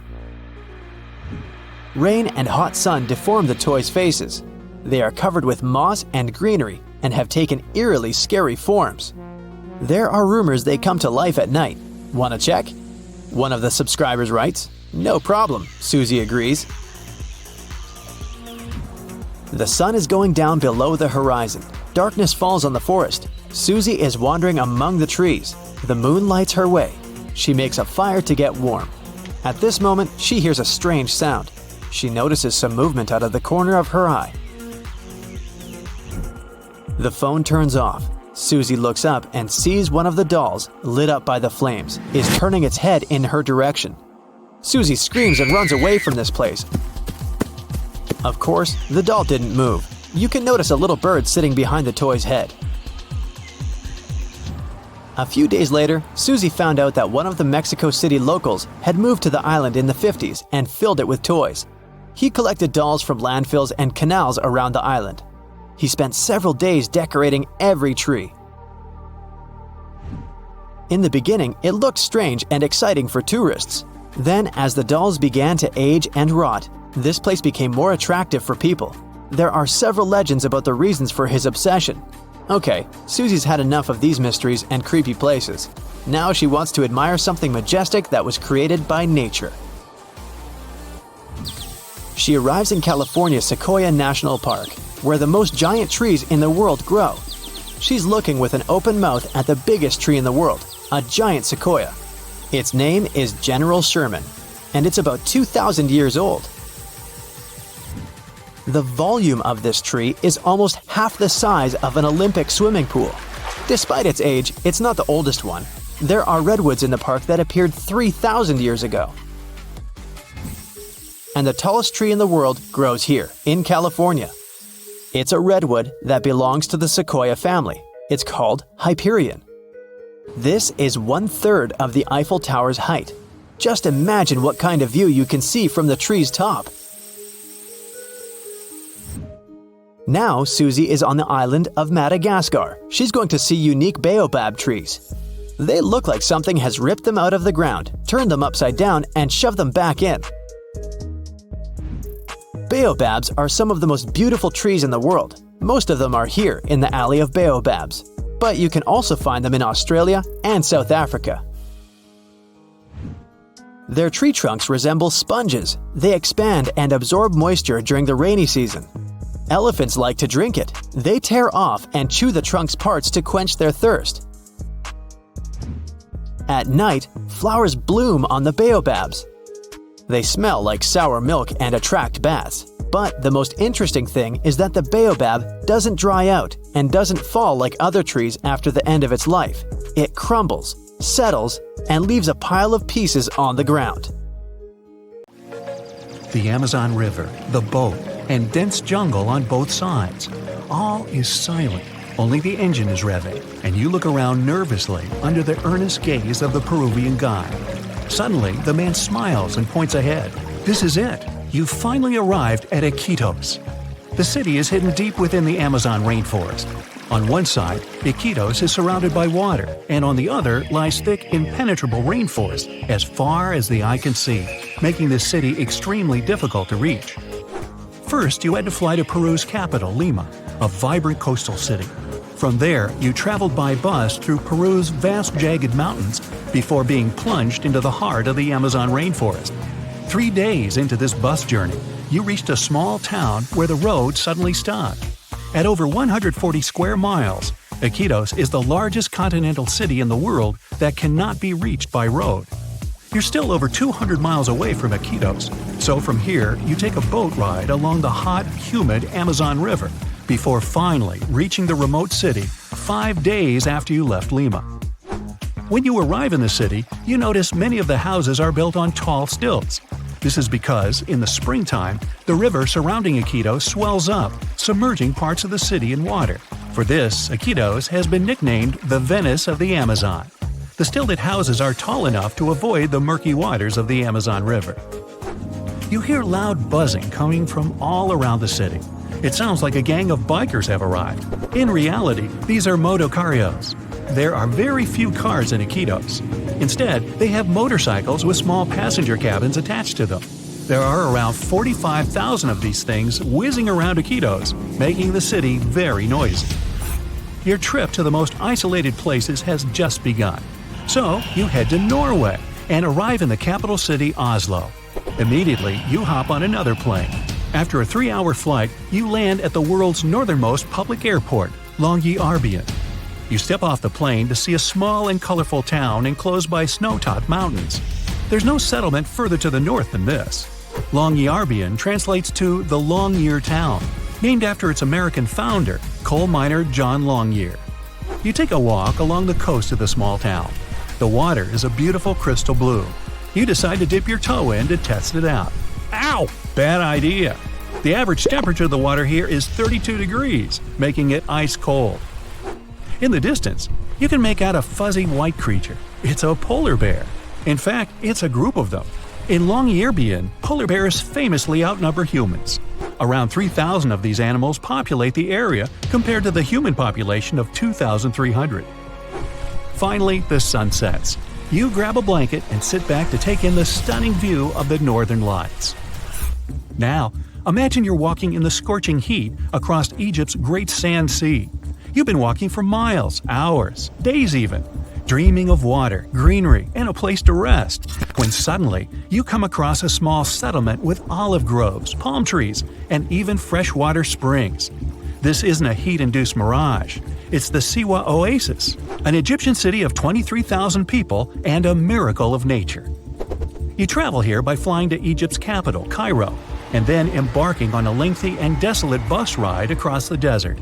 Rain and hot sun deform the toys' faces. They are covered with moss and greenery and have taken eerily scary forms. There are rumors they come to life at night. Wanna check? One of the subscribers writes, "No problem," Susie agrees. The sun is going down below the horizon. Darkness falls on the forest. Susie is wandering among the trees. The moon lights her way. She makes a fire to get warm. At this moment, she hears a strange sound. She notices some movement out of the corner of her eye. The phone turns off. Susie looks up and sees one of the dolls, lit up by the flames, is turning its head in her direction. Susie screams and runs away from this place. Of course, the doll didn't move. You can notice a little bird sitting behind the toy's head. A few days later, Susie found out that one of the Mexico City locals had moved to the island in the 50s and filled it with toys. He collected dolls from landfills and canals around the island. He spent several days decorating every tree. In the beginning, it looked strange and exciting for tourists. Then, as the dolls began to age and rot, this place became more attractive for people. There are several legends about the reasons for his obsession. Okay, Susie's had enough of these mysteries and creepy places. Now she wants to admire something majestic that was created by nature. She arrives in California's Sequoia National Park, where the most giant trees in the world grow. She's looking with an open mouth at the biggest tree in the world, a giant sequoia. Its name is General Sherman, and it's about 2,000 years old. The volume of this tree is almost half the size of an Olympic swimming pool. Despite its age, it's not the oldest one. There are redwoods in the park that appeared 3,000 years ago. And the tallest tree in the world grows here, in California. It's a redwood that belongs to the sequoia family. It's called Hyperion. This is 1/3 of the Eiffel Tower's height. Just imagine what kind of view you can see from the tree's top. Now Susie is on the island of Madagascar. She's going to see unique baobab trees. They look like something has ripped them out of the ground, turned them upside down, and shoved them back in. Baobabs are some of the most beautiful trees in the world. Most of them are here in the Alley of Baobabs, but you can also find them in Australia and South Africa. Their tree trunks resemble sponges. They expand and absorb moisture during the rainy season. Elephants like to drink it. They tear off and chew the trunk's parts to quench their thirst. At night, flowers bloom on the baobabs. They smell like sour milk and attract bats. But the most interesting thing is that the baobab doesn't dry out and doesn't fall like other trees after the end of its life. It crumbles, settles, and leaves a pile of pieces on the ground. The Amazon River, the boat, and dense jungle on both sides. All is silent. Only the engine is revving, and you look around nervously under the earnest gaze of the Peruvian guide. Suddenly, the man smiles and points ahead. This is it. You've finally arrived at Iquitos. The city is hidden deep within the Amazon rainforest. On one side, Iquitos is surrounded by water, and on the other lies thick, impenetrable rainforest as far as the eye can see, making this city extremely difficult to reach. First, you had to fly to Peru's capital, Lima, a vibrant coastal city. From there, you traveled by bus through Peru's vast jagged mountains before being plunged into the heart of the Amazon rainforest. 3 days into this bus journey, you reached a small town where the road suddenly stopped. At over 140 square miles, Iquitos is the largest continental city in the world that cannot be reached by road. You're still over 200 miles away from Iquitos, so from here you take a boat ride along the hot, humid Amazon River before finally reaching the remote city 5 days after you left Lima. When you arrive in the city, you notice many of the houses are built on tall stilts. This is because, in the springtime, the river surrounding Iquitos swells up, submerging parts of the city in water. For this, Iquitos has been nicknamed the Venice of the Amazon. The stilted houses are tall enough to avoid the murky waters of the Amazon River. You hear loud buzzing coming from all around the city. It sounds like a gang of bikers have arrived. In reality, these are motocarrios. There are very few cars in Iquitos. Instead, they have motorcycles with small passenger cabins attached to them. There are around 45,000 of these things whizzing around Iquitos, making the city very noisy. Your trip to the most isolated places has just begun. So, you head to Norway and arrive in the capital city Oslo. Immediately, you hop on another plane. After a 3-hour flight, you land at the world's northernmost public airport, Longyearbyen. You step off the plane to see a small and colorful town enclosed by snow-topped mountains. There's no settlement further to the north than this. Longyearbyen translates to the Long Year Town, named after its American founder, coal miner John Longyear. You take a walk along the coast of the small town. The water is a beautiful crystal blue. You decide to dip your toe in to test it out. Ow! Bad idea. The average temperature of the water here is 32 degrees, making it ice cold. In the distance, you can make out a fuzzy white creature. It's a polar bear. In fact, it's a group of them. In Longyearbyen, polar bears famously outnumber humans. Around 3,000 of these animals populate the area compared to the human population of 2,300. Finally, the sun sets. You grab a blanket and sit back to take in the stunning view of the northern lights. Now, imagine you're walking in the scorching heat across Egypt's Great Sand Sea. You've been walking for miles, hours, days even, dreaming of water, greenery, and a place to rest, when suddenly you come across a small settlement with olive groves, palm trees, and even freshwater springs. This isn't a heat-induced mirage. It's the Siwa Oasis, an Egyptian city of 23,000 people and a miracle of nature. You travel here by flying to Egypt's capital, Cairo, and then embarking on a lengthy and desolate bus ride across the desert.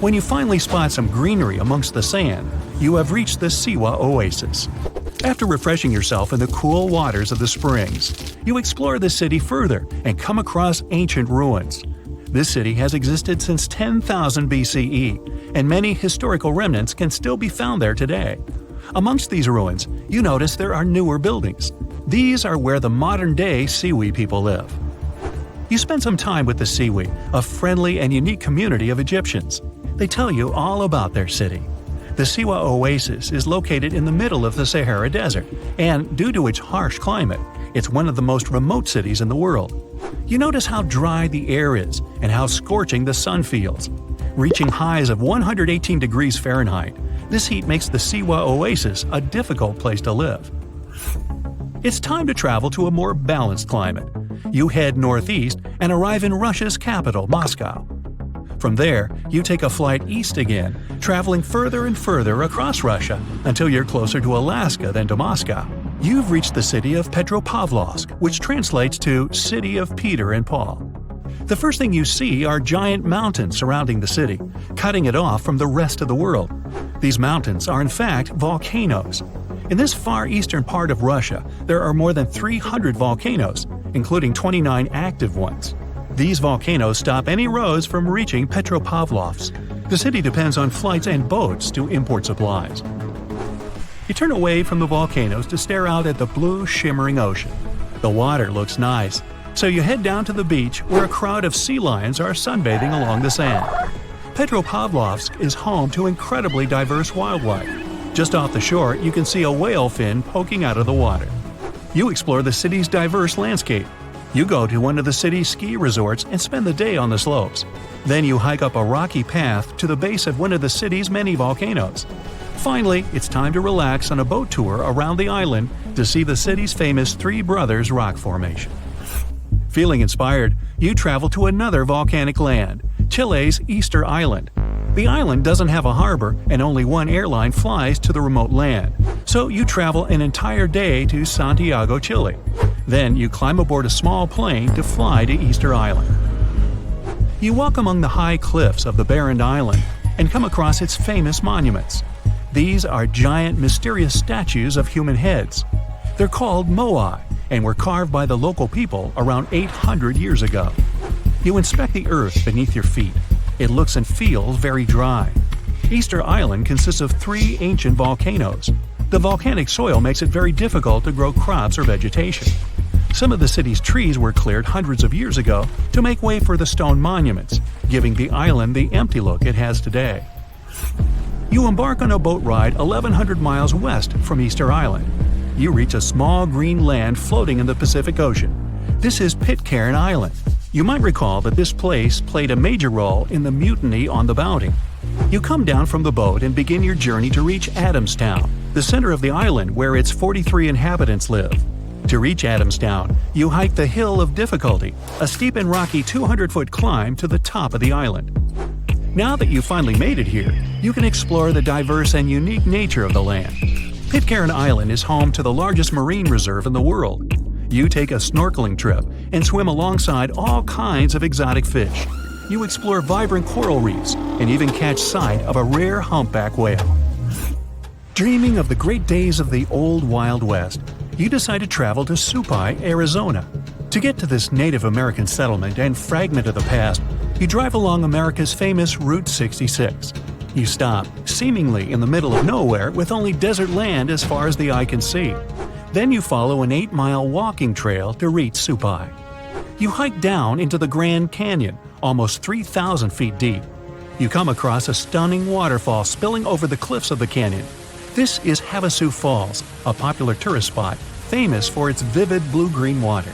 When you finally spot some greenery amongst the sand, you have reached the Siwa Oasis. After refreshing yourself in the cool waters of the springs, you explore the city further and come across ancient ruins. This city has existed since 10,000 BCE, and many historical remnants can still be found there today. Amongst these ruins, you notice there are newer buildings. These are where the modern-day Siwi people live. You spend some time with the Siwi, a friendly and unique community of Egyptians. They tell you all about their city. The Siwa Oasis is located in the middle of the Sahara Desert, and due to its harsh climate, it's one of the most remote cities in the world. You notice how dry the air is and how scorching the sun feels. Reaching highs of 118 degrees Fahrenheit, this heat makes the Siwa Oasis a difficult place to live. It's time to travel to a more balanced climate. You head northeast and arrive in Russia's capital, Moscow. From there, you take a flight east again, traveling further and further across Russia until you're closer to Alaska than to Moscow. You've reached the city of Petropavlovsk, which translates to City of Peter and Paul. The first thing you see are giant mountains surrounding the city, cutting it off from the rest of the world. These mountains are in fact volcanoes. In this far eastern part of Russia, there are more than 300 volcanoes, including 29 active ones. These volcanoes stop any roads from reaching Petropavlovsk. The city depends on flights and boats to import supplies. You turn away from the volcanoes to stare out at the blue, shimmering ocean. The water looks nice, so you head down to the beach where a crowd of sea lions are sunbathing along the sand. Petropavlovsk is home to incredibly diverse wildlife. Just off the shore, you can see a whale fin poking out of the water. You explore the city's diverse landscape. You go to one of the city's ski resorts and spend the day on the slopes. Then you hike up a rocky path to the base of one of the city's many volcanoes. Finally, it's time to relax on a boat tour around the island to see the city's famous Three Brothers rock formation. Feeling inspired, you travel to another volcanic land, Chile's Easter Island. The island doesn't have a harbor and only one airline flies to the remote land, so you travel an entire day to Santiago, Chile. Then you climb aboard a small plane to fly to Easter Island. You walk among the high cliffs of the barren island and come across its famous monuments. These are giant, mysterious statues of human heads. They're called moai and were carved by the local people around 800 years ago. You inspect the earth beneath your feet. It looks and feels very dry. Easter Island consists of 3 ancient volcanoes. The volcanic soil makes it very difficult to grow crops or vegetation. Some of the city's trees were cleared hundreds of years ago to make way for the stone monuments, giving the island the empty look it has today. You embark on a boat ride 1,100 miles west from Easter Island. You reach a small green land floating in the Pacific Ocean. This is Pitcairn Island. You might recall that this place played a major role in the mutiny on the Bounty. You come down from the boat and begin your journey to reach Adamstown, the center of the island where its 43 inhabitants live. To reach Adamstown, you hike the Hill of Difficulty, a steep and rocky 200-foot climb to the top of the island. Now that you've finally made it here, you can explore the diverse and unique nature of the land. Pitcairn Island is home to the largest marine reserve in the world. You take a snorkeling trip and swim alongside all kinds of exotic fish. You explore vibrant coral reefs and even catch sight of a rare humpback whale. Dreaming of the great days of the old Wild West, you decide to travel to Supai, Arizona. To get to this Native American settlement and fragment of the past, you drive along America's famous Route 66. You stop, seemingly in the middle of nowhere with only desert land as far as the eye can see. Then you follow an 8-mile walking trail to reach Supai. You hike down into the Grand Canyon, almost 3,000 feet deep. You come across a stunning waterfall spilling over the cliffs of the canyon. This is Havasu Falls, a popular tourist spot famous for its vivid blue-green water.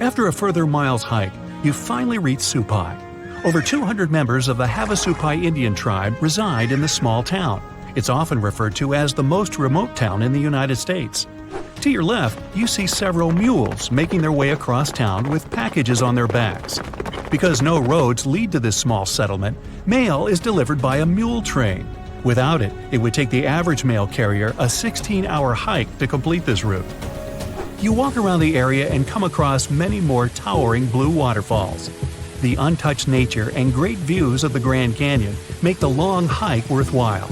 After a further mile's hike, you finally reach Supai. Over 200 members of the Havasupai Indian tribe reside in the small town. It's often referred to as the most remote town in the United States. To your left, you see several mules making their way across town with packages on their backs. Because no roads lead to this small settlement, mail is delivered by a mule train. Without it, it would take the average mail carrier a 16-hour hike to complete this route. You walk around the area and come across many more towering blue waterfalls. The untouched nature and great views of the Grand Canyon make the long hike worthwhile.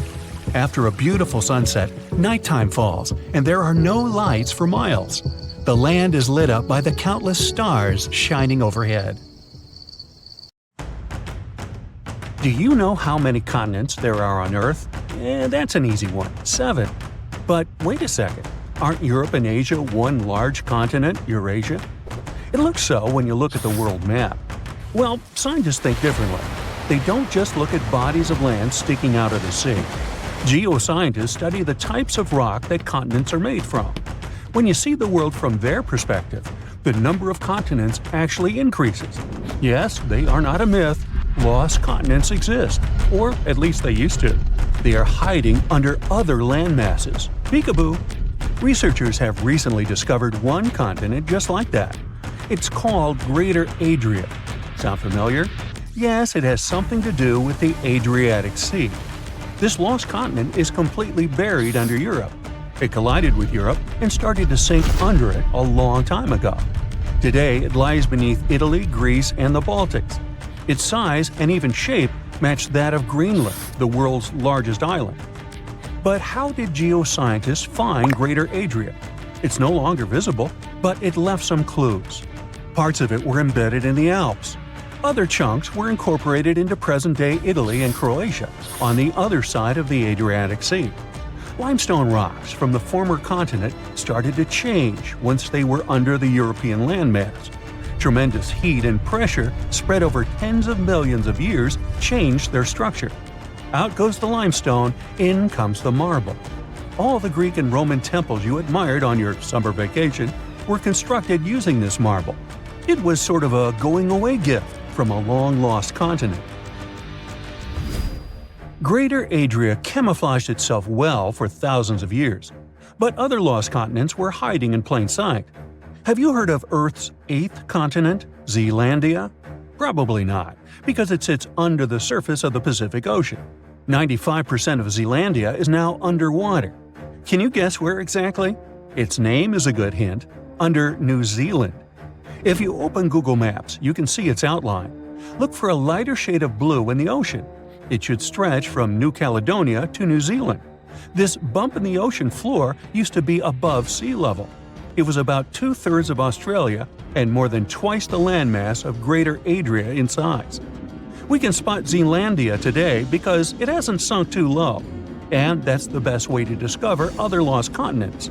After a beautiful sunset, nighttime falls, and there are no lights for miles. The land is lit up by the countless stars shining overhead. Do you know how many continents there are on Earth? That's an easy one, 7. But wait a second. Aren't Europe and Asia one large continent, Eurasia? It looks so when you look at the world map. Well, scientists think differently. They don't just look at bodies of land sticking out of the sea. Geoscientists study the types of rock that continents are made from. When you see the world from their perspective, the number of continents actually increases. Yes, they are not a myth. Lost continents exist, or at least they used to. They are hiding under other land masses. Peekaboo! Researchers have recently discovered one continent just like that. It's called Greater Adria. Sound familiar? Yes, it has something to do with the Adriatic Sea. This lost continent is completely buried under Europe. It collided with Europe and started to sink under it a long time ago. Today, it lies beneath Italy, Greece, and the Baltics. Its size and even shape match that of Greenland, the world's largest island. But how did geoscientists find Greater Adria? It's no longer visible, but it left some clues. Parts of it were embedded in the Alps. Other chunks were incorporated into present-day Italy and Croatia, on the other side of the Adriatic Sea. Limestone rocks from the former continent started to change once they were under the European landmass. Tremendous heat and pressure spread over tens of millions of years changed their structure. Out goes the limestone, in comes the marble. All the Greek and Roman temples you admired on your summer vacation were constructed using this marble. It was sort of a going-away gift from a long-lost continent. Greater Adria camouflaged itself well for thousands of years, but other lost continents were hiding in plain sight. Have you heard of Earth's 8th continent, Zealandia? Probably not, because it sits under the surface of the Pacific Ocean. 95% of Zealandia is now underwater. Can you guess where exactly? Its name is a good hint – under New Zealand. If you open Google Maps, you can see its outline. Look for a lighter shade of blue in the ocean. It should stretch from New Caledonia to New Zealand. This bump in the ocean floor used to be above sea level. It was about 2/3 of Australia and more than twice the landmass of Greater Adria in size. We can spot Zealandia today because it hasn't sunk too low, and that's the best way to discover other lost continents.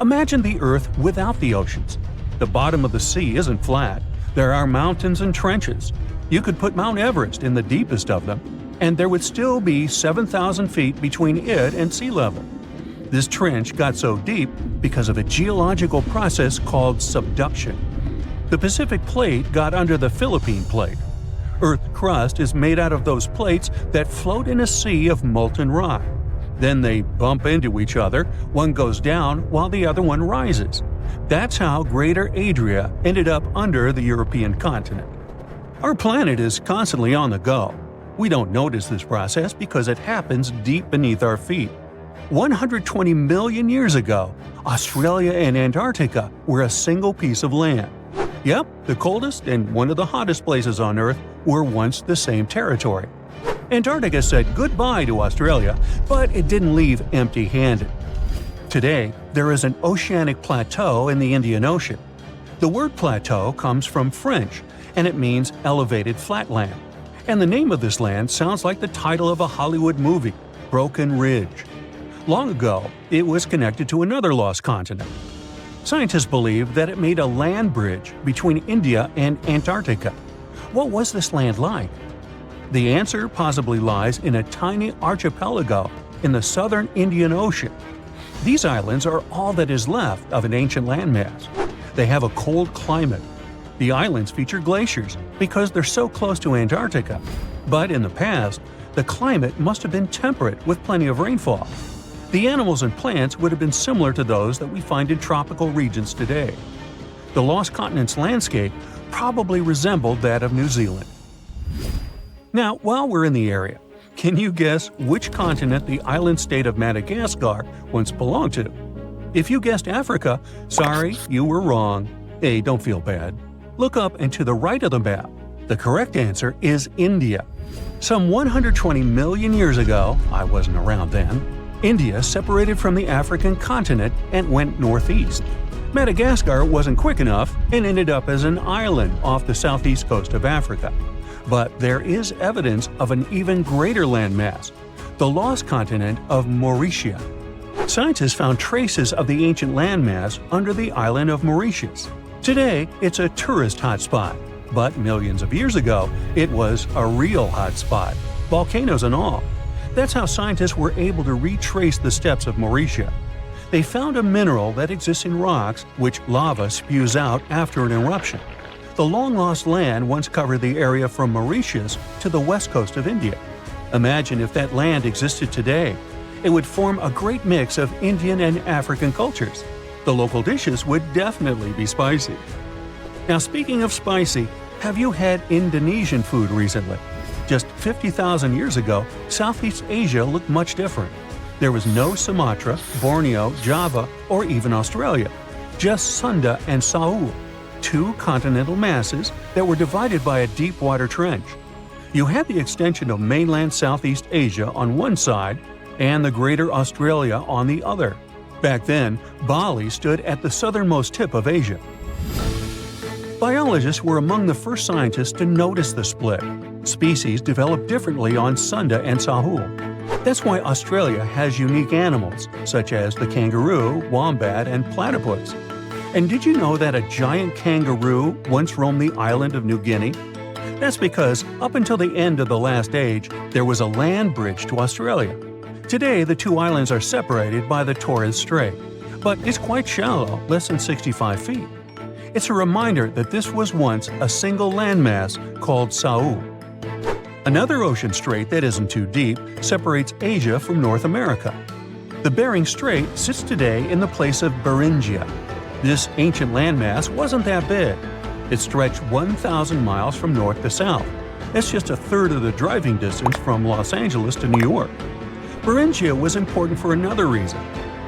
Imagine the Earth without the oceans. The bottom of the sea isn't flat. There are mountains and trenches. You could put Mount Everest in the deepest of them. and there would still be 7,000 feet between it and sea level. This trench got so deep because of a geological process called subduction. The Pacific Plate got under the Philippine Plate. Earth's crust is made out of those plates that float in a sea of molten rock. Then they bump into each other, one goes down while the other one rises. That's how Greater Adria ended up under the European continent. Our planet is constantly on the go. We don't notice this process because it happens deep beneath our feet. 120 million years ago, Australia and Antarctica were a single piece of land. Yep, the coldest and one of the hottest places on Earth were once the same territory. Antarctica said goodbye to Australia, but it didn't leave empty-handed. Today, there is an oceanic plateau in the Indian Ocean. The word plateau comes from French, and it means elevated flatland. And the name of this land sounds like the title of a Hollywood movie, Broken Ridge. Long ago, it was connected to another lost continent. Scientists believe that it made a land bridge between India and Antarctica. What was this land like? The answer possibly lies in a tiny archipelago in the southern Indian Ocean. These islands are all that is left of an ancient landmass. They have a cold climate. The islands feature glaciers because they're so close to Antarctica. But in the past, the climate must have been temperate with plenty of rainfall. The animals and plants would have been similar to those that we find in tropical regions today. The Lost Continent's landscape probably resembled that of New Zealand. Now, while we're in the area, can you guess which continent the island state of Madagascar once belonged to? If you guessed Africa, sorry, you were wrong. Hey, don't feel bad. Look up and to the right of the map. The correct answer is India. Some 120 million years ago, I wasn't around then, India separated from the African continent and went northeast. Madagascar wasn't quick enough and ended up as an island off the southeast coast of Africa. But there is evidence of an even greater landmass, the lost continent of Mauritius. Scientists found traces of the ancient landmass under the island of Mauritius. Today, it's a tourist hotspot, but millions of years ago, it was a real hotspot, volcanoes and all. That's how scientists were able to retrace the steps of Mauritius. They found a mineral that exists in rocks which lava spews out after an eruption. The long-lost land once covered the area from Mauritius to the west coast of India. Imagine if that land existed today. It would form a great mix of Indian and African cultures. The local dishes would definitely be spicy. Now, speaking of spicy, have you had Indonesian food recently? Just 50,000 years ago, Southeast Asia looked much different. There was no Sumatra, Borneo, Java, or even Australia. Just Sunda and Sahul, two continental masses that were divided by a deep water trench. You had the extension of mainland Southeast Asia on one side and the Greater Australia on the other. Back then, Bali stood at the southernmost tip of Asia. Biologists were among the first scientists to notice the split. Species developed differently on Sunda and Sahul. That's why Australia has unique animals, such as the kangaroo, wombat, and platypus. And did you know that a giant kangaroo once roamed the island of New Guinea? That's because, up until the end of the last age, there was a land bridge to Australia. Today, the two islands are separated by the Torres Strait, but it's quite shallow, less than 65 feet. It's a reminder that this was once a single landmass called Sahul. Another ocean strait that isn't too deep separates Asia from North America. The Bering Strait sits today in the place of Beringia. This ancient landmass wasn't that big. It stretched 1,000 miles from north to south. That's just a third of the driving distance from Los Angeles to New York. Beringia was important for another reason.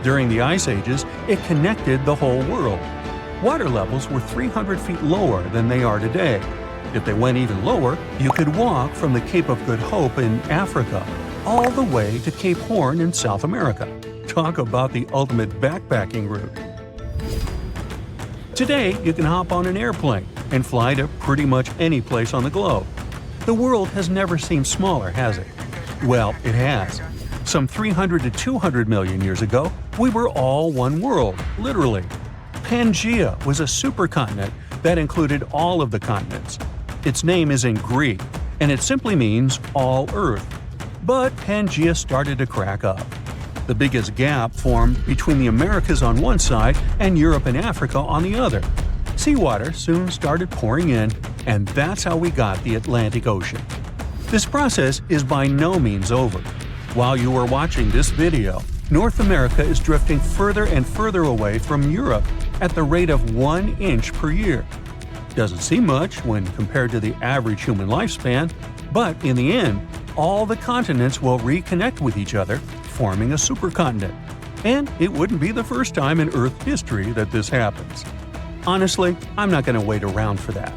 During the Ice Ages, it connected the whole world. Water levels were 300 feet lower than they are today. If they went even lower, you could walk from the Cape of Good Hope in Africa all the way to Cape Horn in South America. Talk about the ultimate backpacking route. Today, you can hop on an airplane and fly to pretty much any place on the globe. The world has never seemed smaller, has it? Well, it has. Some 300 to 200 million years ago, we were all one world, literally. Pangea was a supercontinent that included all of the continents. Its name is in Greek, and it simply means all Earth. But Pangea started to crack up. The biggest gap formed between the Americas on one side and Europe and Africa on the other. Seawater soon started pouring in, and that's how we got the Atlantic Ocean. This process is by no means over. While you are watching this video, North America is drifting further and further away from Europe at the rate of 1 inch per year. Doesn't seem much when compared to the average human lifespan, but in the end, all the continents will reconnect with each other, forming a supercontinent. And it wouldn't be the first time in Earth history that this happens. Honestly, I'm not going to wait around for that.